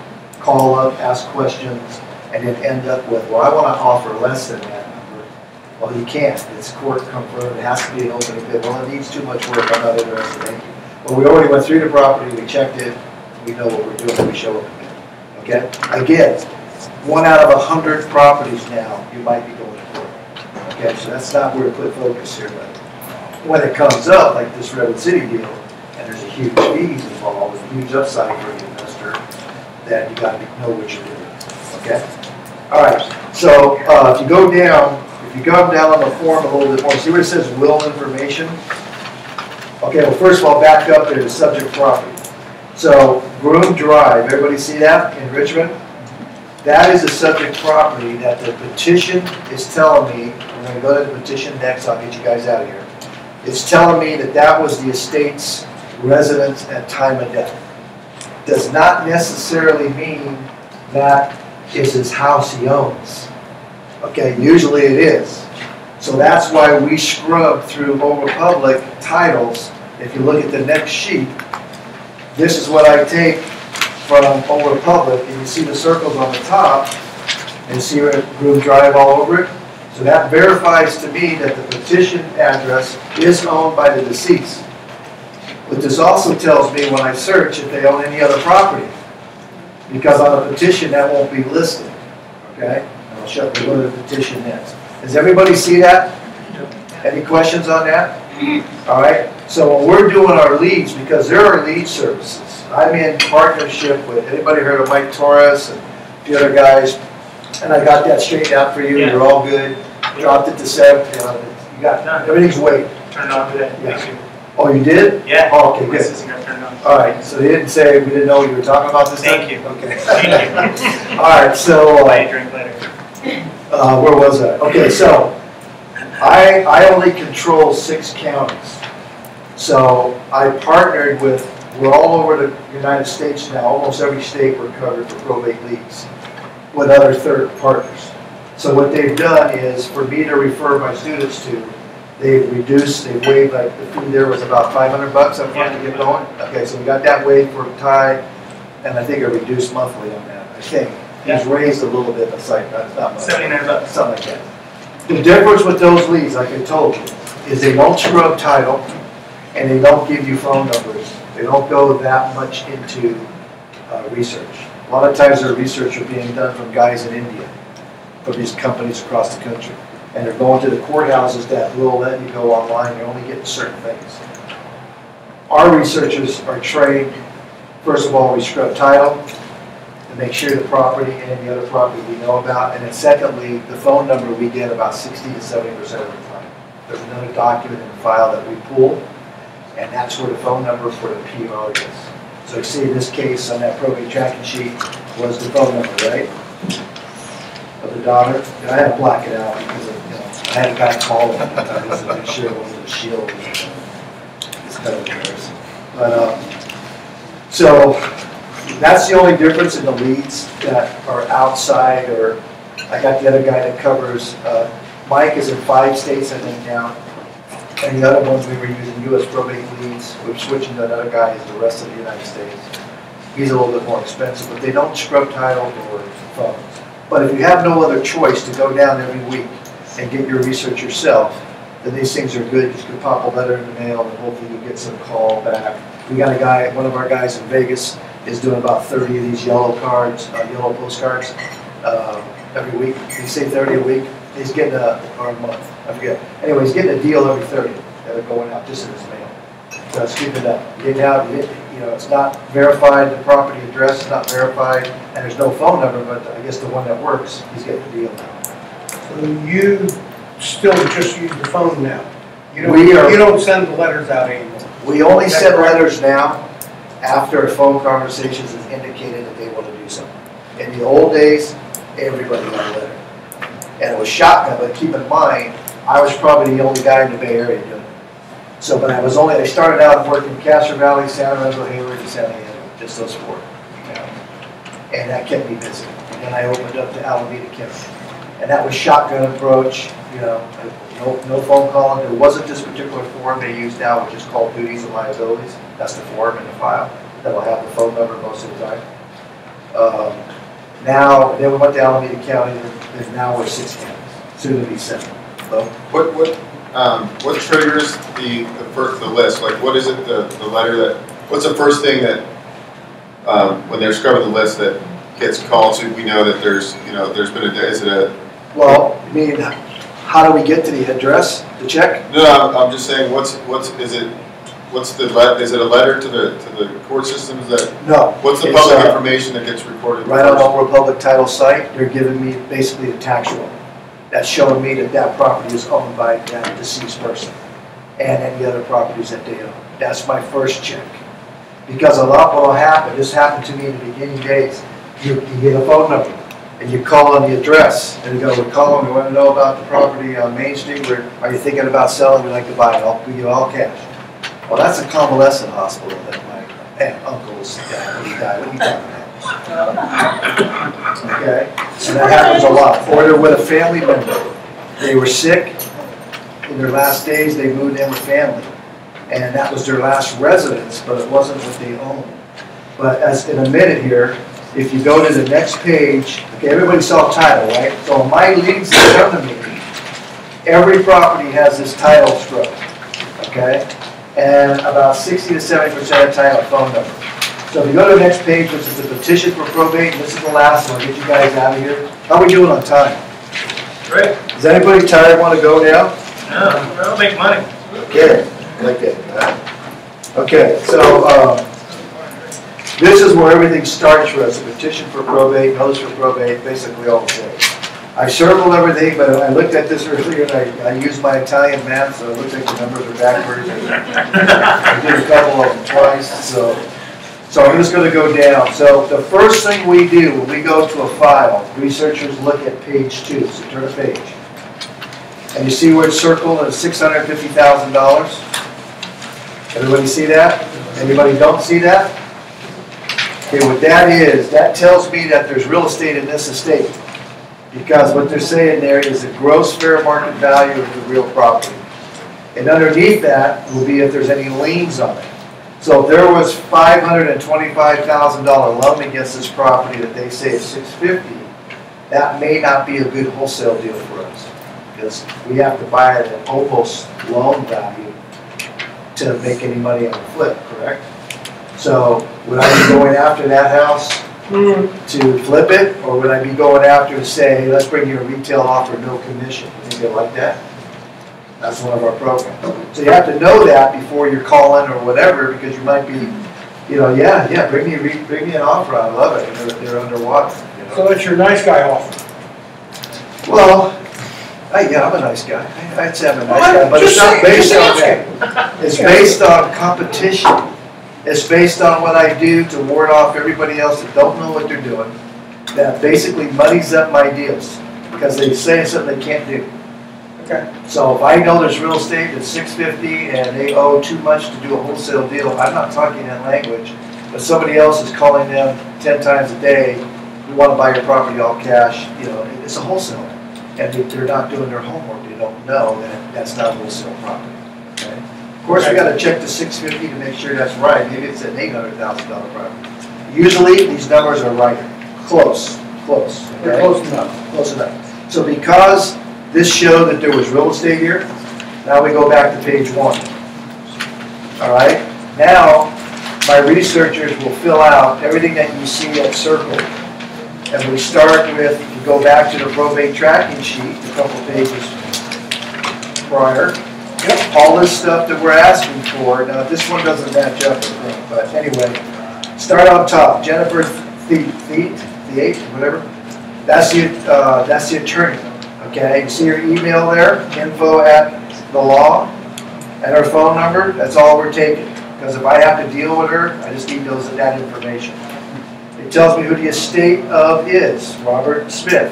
call up, ask questions, and then end up with, well, I want to offer less than that number. Well, you can't. It's court confirmed. It has to be an opening bid. Well, it needs too much work. I'm not interested. Thank you. Well, we already went through the property. We checked it. We know what we're doing. We show up a bid. Okay? Again, 1 out of 100 properties now, you might be going to court. Okay? So that's not where to put focus here. But when it comes up, like this Redwood City deal, and there's a huge fees involved, a huge upside for the investor, then you got to know what you're doing. Okay? All right. So if you go down on the form a little bit more, see where it says will information? Okay, well, first of all, back up there to subject property. So Groom Drive, everybody see that in Richmond? That is a subject property that the petition is telling me, I'm going to go to the petition next, I'll get you guys out of here. It's telling me that that was the estate's residence at time of death. Does not necessarily mean that is his house he owns. Okay, usually it is. So that's why we scrub through Old Republic titles. If you look at the next sheet, this is what I take from Old Republic, and you see the circles on the top, and see where Groom Drive all over it. So that verifies to me that the petition address is owned by the deceased. But this also tells me when I search if they own any other property. Because on the petition that won't be listed. Okay? And I'll show you, we'll go to the petition next. Does everybody see that? Any questions on that? All right. So when we're doing our leads, because there are lead services, I'm in partnership with, anybody heard of Mike Torres and a few other guys? And I got that straightened out for you.
Yeah.
You're all good. Dropped it to 7. You got everything's waiting.
Turn it on today.
Yeah.
Thank you.
Oh, you did?
Yeah.
Oh, okay,
This
good.
is gonna turn it on.
All right. So they didn't say we didn't know what you were talking about this time?
Thank you.
Okay.
Thank you.
All right. So.
Buy a drink later.
Where was I? Okay, so I only control 6 counties. So I partnered with, we're all over the United States now, almost every state we're covered for probate leads with other third partners. So what they've done is for me to refer my students to, they've waived, like the fee there was about $500 up front to get going. Okay, so we got that waived for Ty, and I think I reduced monthly on that, I think. It's raised a little bit, it's like, not much.
$79.
Something like that. The difference with those leads, like I told you, is they don't screw up title, and they don't give you phone numbers. They don't go that much into research. A lot of times their research are being done from guys in India, from these companies across the country. And they're going to the courthouses that will let you go online. You're only getting certain things. Our researchers are trained, first of all, we scrub title to make sure the property and any other property we know about. And then secondly, the phone number we get about 60 to 70% of the time. There's another document in the file that we pull, and that's where the phone number for the PO is. So you see in this case on that probate tracking sheet was the phone number, right? Of the daughter. And I had to black it out because of, I had a guy call me just to make sure it wasn't a shield. It's kind of embarrassing. But so that's the only difference in the leads that are outside, or I got the other guy that covers, Mike is in 5 states I think now. And the other ones we were using U.S. probate leads. We're switching to another guy who's the rest of the United States. He's a little bit more expensive, but they don't scrub title or phones. But if you have no other choice to go down every week and get your research yourself, then these things are good. You can pop a letter in the mail and hopefully you get some call back. We got a guy, one of our guys in Vegas is doing about 30 of these yellow cards, yellow postcards every week. He say 30 a week. He's getting or a month, I forget. Anyway, he's getting a deal every 30 that are going out just in his mail. So it's keeping up. Getting out, it's not verified, the property address is not verified, and there's no phone number, but I guess the one that works, he's getting the deal now.
So you still just use the phone now? You don't send the letters out anymore?
We only send letters now after a phone conversation has indicated that they want to do something. In the old days, everybody got a letter. And it was shotgun, but keep in mind, I was probably the only guy in the Bay Area doing it. So, but I started out working in Castro Valley, San Lorenzo, Hayward, and San Diego, just those 4. And that kept me busy. And then I opened up to Alameda County. And that was shotgun approach, no phone calling. There wasn't this particular form they use now, which is called duties and liabilities. That's the form in the file that'll have the phone number most of the time. Now, then we went to Alameda County, and now we're 6 counties, soon to be 7. So,
what triggers the list? Like, what is it, the letter that, what's the first thing that, when they're scrubbing the list that gets called so we know that there's been is it a...
Well, I mean, how do we get to the address, the check?
No, I'm just saying, is it a letter to the court systems that?
No.
What's the public information that gets recorded?
Right on the Republic title site, they're giving me basically a tax roll. That's showing me that that property is owned by that deceased person and any other properties that they own. That's my first check. Because a lot will happen, this happened to me in the beginning days. You get a phone number and you call on the address and you go, we're calling, we want to know about the property on Main Street. Are you thinking about selling? We'd like to buy it. I'll give you all cash. Well, that's a convalescent hospital that my uncle's dad, he died. What are you talking about? Okay? And that happens a lot. Or they're with a family member. They were sick. In their last days, they moved in with family. And that was their last residence, but it wasn't what they owned. But as in a minute here, if you go to the next page, okay, everybody saw title, right? So my leads that come to me, every property has this title scrub, okay? And about 60 to 70% of the time a phone number. So if you go to the next page, which is the petition for probate, and this is the last one, I'll get you guys out of here. How are we doing on time?
Great.
Is anybody tired, want to go now?
No, we'll make money.
Okay, I like that. Okay, so this is where everything starts for us. A petition for probate, notice for probate, basically all the same. I circled everything, but I looked at this earlier and I used my Italian math, so it looks like the numbers are backwards. I did a couple of them twice, so I'm just going to go down. So the first thing we do when we go to a file, researchers look at page 2, so turn a page. And you see where it's circled as $650,000? Everybody see that? Anybody don't see that? Okay, what that is, that tells me that there's real estate in this estate. Because what they're saying there is the gross fair market value of the real property. And underneath that will be if there's any liens on it. So if there was $525,000 loan against this property that they say is $650,000, that may not be a good wholesale deal for us. Because we have to buy it at almost loan value to make any money on the flip, correct? So would I be going after that house to flip it, or would I be going after to say, hey, let's bring you a retail offer, no commission? You think they like that? That's one of our programs. So you have to know that before you're calling or whatever, because you might be, you know, yeah, bring me an offer. I love it. And they're underwater. You know?
So that's your nice guy offer.
Well, yeah, I'm a nice guy. I'd say I'm a nice guy, but it's not based on that. It's based on competition. It's based on what I do to ward off everybody else that don't know what they're doing. That basically muddies up my deals because they say something they can't do.
Okay.
So if I know there's real estate that's $650 and they owe too much to do a wholesale deal, I'm not talking that language, but somebody else is calling them 10 times a day, we want to buy your property all cash, you know, it's a wholesale. And they're not doing their homework, they don't know that that's not wholesale property. Okay? Of course, we got to check the $650 to make sure that's right. Maybe it's an $800,000 property. Usually, these numbers are right. Close. Okay?
They're close enough.
Close enough. So because this showed that there was real estate here, now we go back to page 1. All right? Now, my researchers will fill out everything that you see that's circled. And we start with, we go back to the probate tracking sheet, a couple pages prior. Yep. All this stuff that we're asking for. Now, this one doesn't match up with me, but anyway, start on top. Jennifer Theate, whatever. That's the attorney. Okay, you see her email there, info@the-law, and her phone number. That's all we're taking. Because if I have to deal with her, I just need that information. It tells me who the estate of is, Robert Smith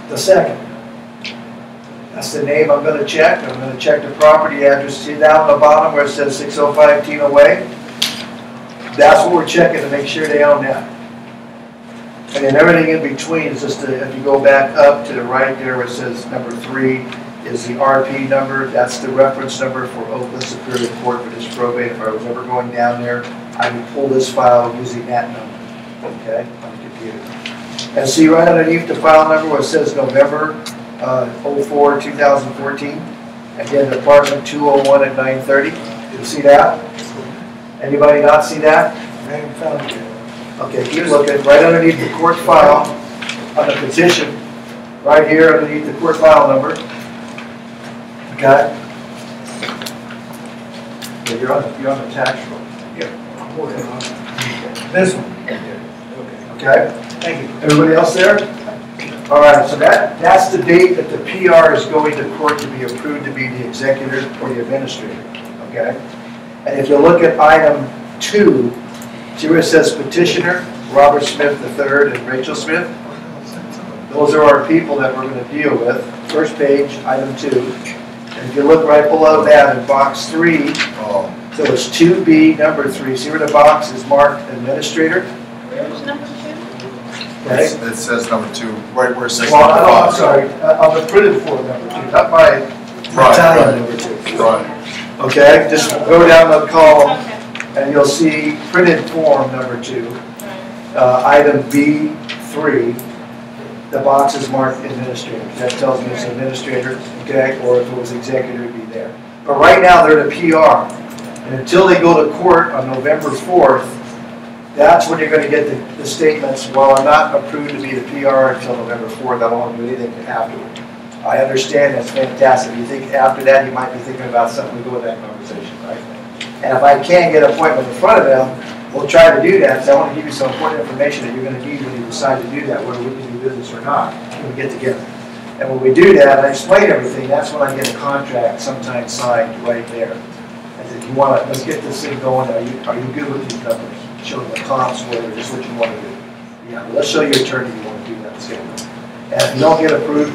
II. That's the name I'm going to check. I'm going to check the property address. See down at the bottom where it says 605 Tino Way? That's what we're checking to make sure they own that. And then everything in between is just, if you go back up to the right there where it says number 3 is the RP number. That's the reference number for Oakland Superior Court for this probate. If I was ever going down there, I would pull this file using that number, okay, on the computer. And see right underneath the file number where it says November 04, 2014. Again, Department 201 at 930. You see that? Anybody not see that?
I haven't found it yet.
Okay, keep looking. Right underneath the court file on the petition, right here underneath the court file number. Okay? Yeah, you're on the tax roll.
Yeah, I'm working on it. This one.
Okay?
Thank you.
Everybody else there? All right, so that's the date that the PR is going to court to be approved to be the executor or the administrator. Okay? And if you look at item 2, see where it says petitioner, Robert Smith III and Rachel Smith? Those are our people that we're going to deal with. First page, item 2. And if you look right below that in box 3, so it's 2B, number 3. See where the box is marked administrator?
Where's number 2?
Okay.
It says number 2, right where it says
Well,
number 5.
I'm sorry, on the printed form number 2, not my Italian number 2.
Right.
Okay, just go down the column and you'll see printed form number 2. Item B3, the box is marked administrator. That tells me it's administrator, okay, or if it was executor, it'd be there. But right now they're the PR. And until they go to court on November 4th, that's when you're going to get the statements, well, I'm not approved to be the PR until November 4th. I don't want to do anything afterward. I understand that's fantastic. You think after that, you might be thinking about something to go with that conversation, right? And if I can't get an appointment in front of them, we'll try to do that because I want to give you some important information that you're going to need when you decide to do that, whether we can do business or not, when we get together. And when we do that, I explain everything, that's when I get a contract sometimes signed right there. I said, you want to, let's get this thing going. Are you good with these numbers? Show them the comps, whether this is what you want to do. Yeah, well, let's show your attorney you want to do that. Let's get it. And if you don't get approved,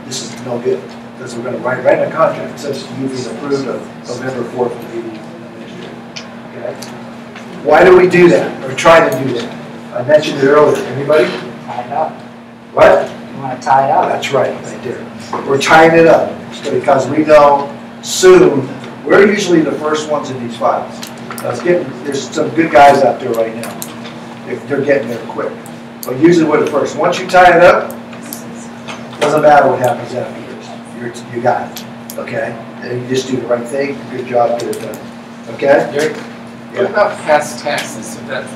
this is no good. Because we're going to write in a contract. It says you being approved of November 4th to be the administrator. Okay? Why do we do that? Or try to do that? I mentioned it earlier. Anybody?
Tie it up.
What?
You want to tie it up?
That's right, I did. We're tying it up because we know soon, we're usually the first ones in these files. There's some good guys out there right now. They're getting there quick. But usually we're the first. Once you tie it up, doesn't matter what happens afterwards. You got it, okay? and you just do the right thing, good job, get it done. Okay?
Gary, what about past taxes? If that's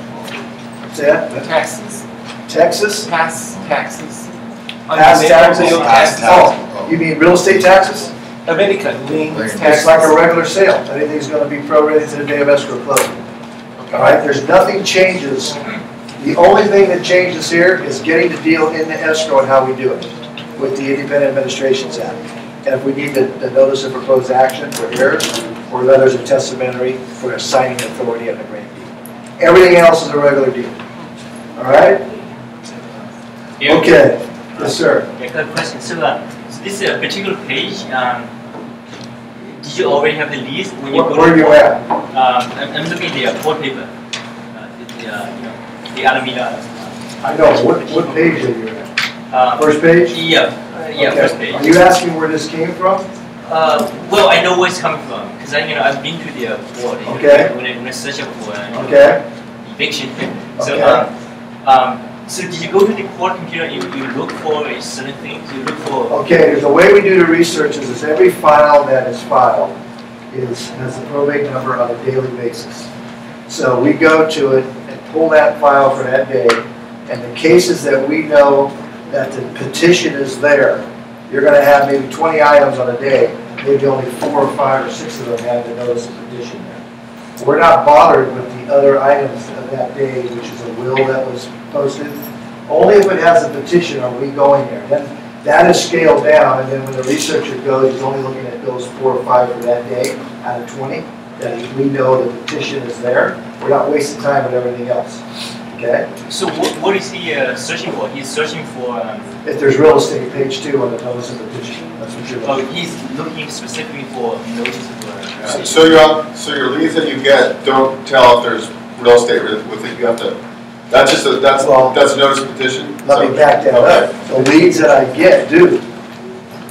What's that?
taxes.
Texas?
Past taxes.
Past taxes?
Taxes.
Oh, you mean real estate taxes?
American liens,
It's
taxes.
like a regular sale. Anything's gonna be prorated to the day of escrow closing. All right, there's nothing changes. The only thing that changes here is getting the deal in the escrow and how we do it with the Independent Administrations Act. And if we need the notice of proposed action for errors or letters of testamentary for a signing authority on the grant deed. Everything else is a regular deal. All right? Okay. Yes, sir.
I got a question. So this particular page, did you already have the list when you go
Where are you at?
I'm looking at the board paper. The Alameda.
I know. What page are you at? First page?
Yeah. Yeah,
Okay.
first page.
Are you asking where this came from?
Well, I know where it's coming from because I've been to the board.
Okay.
When I search for
Okay.
eviction. So
Okay.
so did you go to the court computer and you look for a certain thing? You look for.
Okay, the way we do the research is every file that is filed has a probate number on a daily basis. So we go to it and pull that file for that day, and the cases that we know that the petition is there, you're going to have maybe 20 items on a day, maybe only 4 or 5 or 6 of them have the notice of petition there. We're not bothered with the other items of that day, which is a will that was posted. Only if it has a petition are we going there. Then that is scaled down, and then when the researcher goes, he's only looking at those 4 or 5 for that day out of 20, that we know the petition is there. We're not wasting time with everything else. Okay?
So what is he searching for? He's searching for.
If there's real estate, page 2 on the notice of petition. That's what you're looking
Oh, he's looking specifically for notice of.
So your leads that you get don't tell if there's real estate with it. You have to. That's just that's a notice of petition.
Let me back that up. The leads that I get do.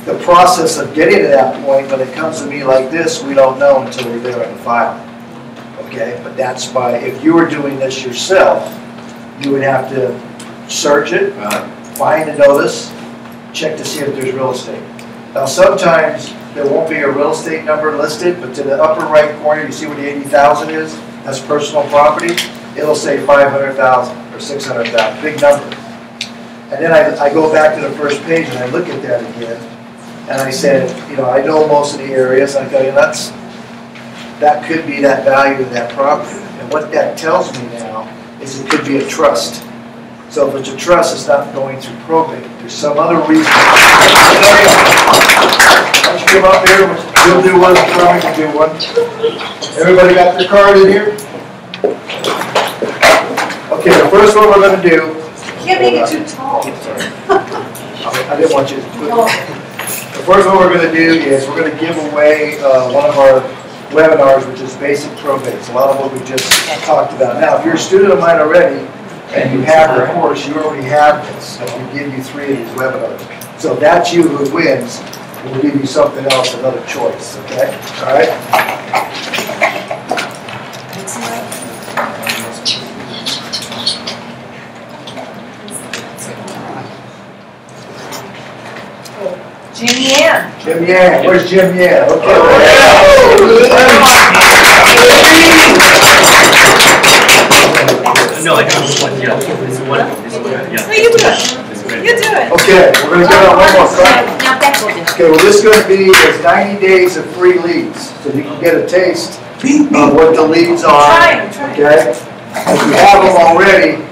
The process of getting to that point, when it comes to me like this, we don't know until we're there in the file. Okay, but that's by, if you were doing this yourself, you would have to search it, find the notice, check to see if there's real estate. Now sometimes there won't be a real estate number listed, but to the upper right corner, you see where the 80,000 is? That's personal property. It'll say 500,000 or 600,000, big number. And then I go back to the first page and I look at that again, and I said, you know, I know most of the areas. I go, that could be that value of that property. And what that tells me now is it could be a trust. So if it's a trust, it's not going through probate. There's some other reason. Why don't you come up here? You'll do one, Charlie can do one. Everybody got their card in here? Okay, the first one we're going to do.
Can't make it too tall.
I didn't want you to put The first one we're going to do is we're going to give away one of our webinars, which is basic probates. A lot of what we just talked about. Now, if you're a student of mine already and you have the course, you already have this. So we give you 3 of these webinars. So if that's you who wins, we'll give you something else, another choice. Okay? All right?
Jim Yan.
Jim Yan. Where's Jim Yan? Okay.
No, I don't know what. Yeah, this one. Yeah.
No, you do it. You do it.
Okay, we're going to go on one more.
Now Beth will do it.
Okay, well, this is going to be is 90 days of free leads, so you can get a taste of what the leads are.
Try 'em.
Okay? If you have them already,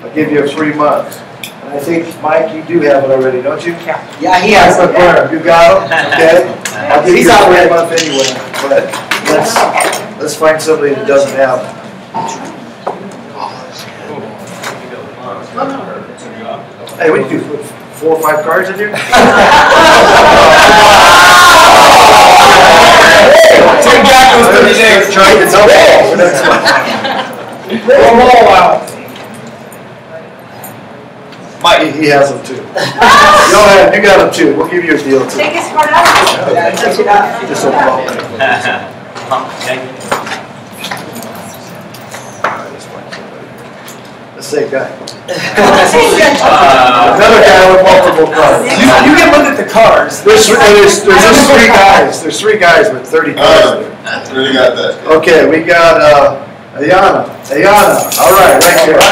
I'll give you a free month. And I think, Mike, you do have it already, don't you?
Yeah, he has it.
Yeah. You got them? Okay? I'll give you a free month anyway, but let's find somebody that doesn't have them. Hey, what do you do? Put 4 or 5 cards in here?
Tim Jack was 30 days.
Trying to double for next one. Roll out. Mike, he has them too. You got them too. We'll give you a deal too.
Take his card out.
Yeah, take it out.
Just open up.
Thank you.
Let's same guy.
Uh,
Another guy with multiple cars.
You can look at the cars.
There's just 3 guys. There's 3 guys with 30 cars.
Really got that.
Okay, we got Ayana. All right, right there.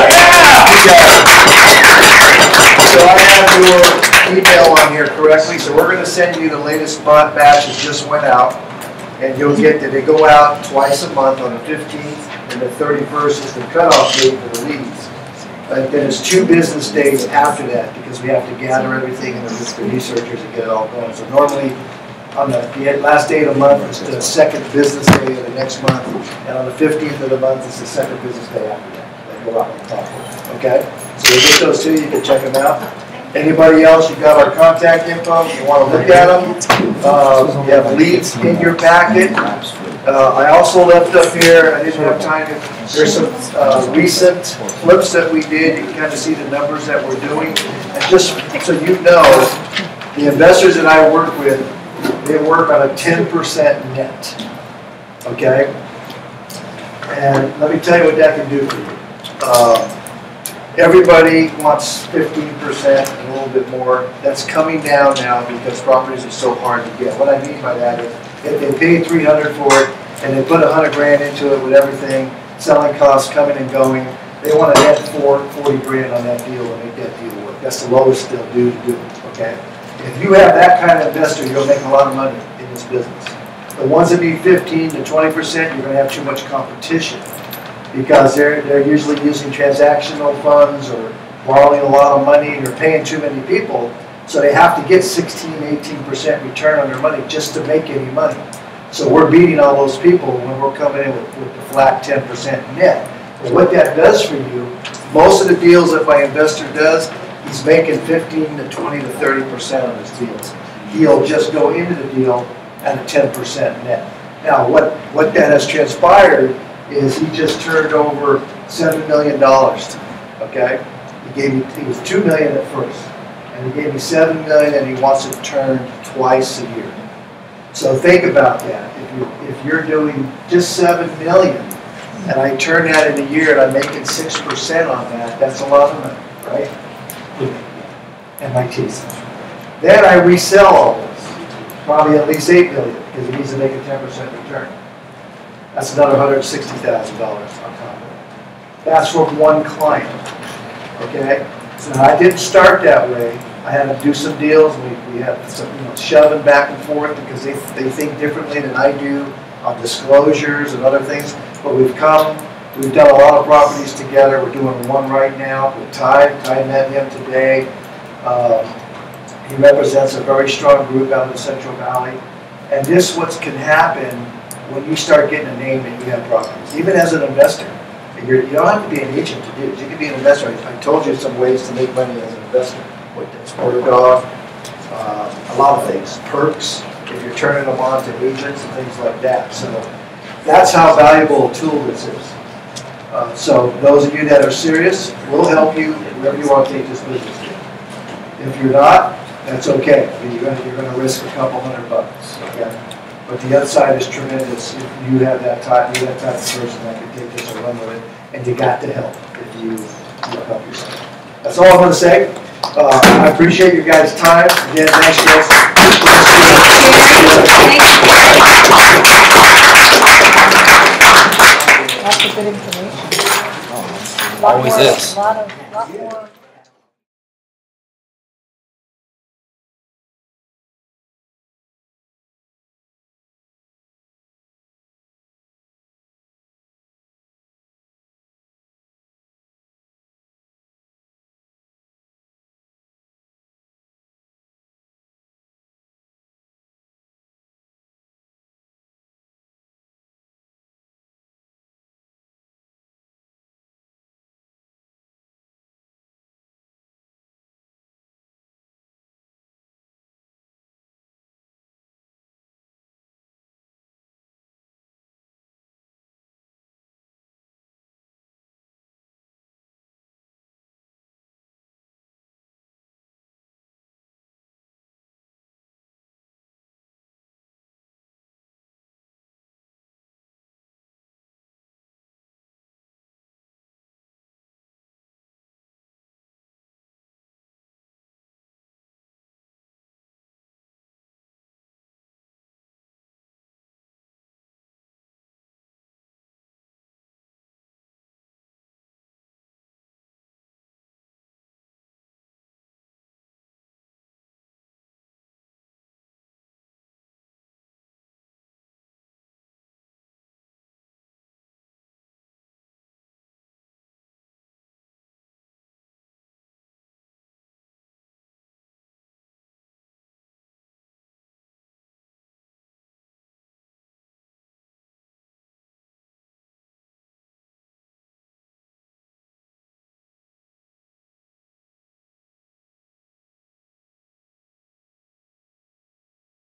So I have your email on here correctly. So we're going to send you the latest bond batch that just went out, and you'll get that. They go out twice a month on the 15th and the 31st is the cutoff date for the leads. Then it's 2 business days after that because we have to gather everything and the researchers to get it all going. So normally on the last day of the month is the 2nd business day of the next month, and on the 15th of the month is the 2nd business day after that. They go out and talk. Okay? So we get those 2, you can check them out. Anybody else, you've got our contact info, you want to look at them. You have leads in your packet. I also left up here, I didn't have time, there's some recent flips that we did. You can kind of see the numbers that we're doing. And just so you know, the investors that I work with, they work on a 10% net. Okay? And let me tell you what that can do for you. Everybody wants 15% and a little bit more. That's coming down now because properties are so hard to get. What I mean by that is if they pay $300 for it and they put $100 grand into it with everything, selling costs coming and going, they want to net $40 grand on that deal to make that deal work. That's the lowest they'll do to do it. Okay? If you have that kind of investor, you'll make a lot of money in this business. The ones that need 15 to 20%, you're going to have too much competition because they're usually using transactional funds or borrowing a lot of money and they're paying too many people, so they have to get 16, 18% return on their money just to make any money. So we're beating all those people when we're coming in with the flat 10% net. But what that does for you, most of the deals that my investor does, he's making 15 to 20 to 30% on his deals. He'll just go into the deal at a 10% net. Now, what that has transpired is he just turned over $7 million to me, okay? He was $2 million at first, and he gave me $7 million, and he wants it turned twice a year. So think about that. If you're doing just $7 million, and I turn that in a year, and I'm making 6% on that, that's a lot of money, right? And my teeth. Then I resell all this, probably at least $8 million, because it needs to make a 10% return. That's another $160,000 on top of it. That's from one client, okay? So I didn't start that way. I had to do some deals. We had some shoving back and forth because they think differently than I do on disclosures and other things. But we've done a lot of properties together. We're doing one right now with Ty. Ty met him today. He represents a very strong group out in the Central Valley. And this what can happen when you start getting a name and you have properties. Even as an investor, you don't have to be an agent to do it. You can be an investor. I told you some ways to make money as an investor. What that's ordered off, a lot of things, perks, if you're turning them on to agents and things like that. So that's how valuable a tool this is. So those of you that are serious, we'll help you wherever you want to take this business to. If you're not, that's okay. You're going to risk a couple $100. Okay? But the upside is tremendous if you have that type of person that can take this and run with it, and you got to help if you help yourself. That's all I'm going to say. I appreciate your guys' time. Again, thanks, guys.
Lots of good information.
Always is.
A lot more.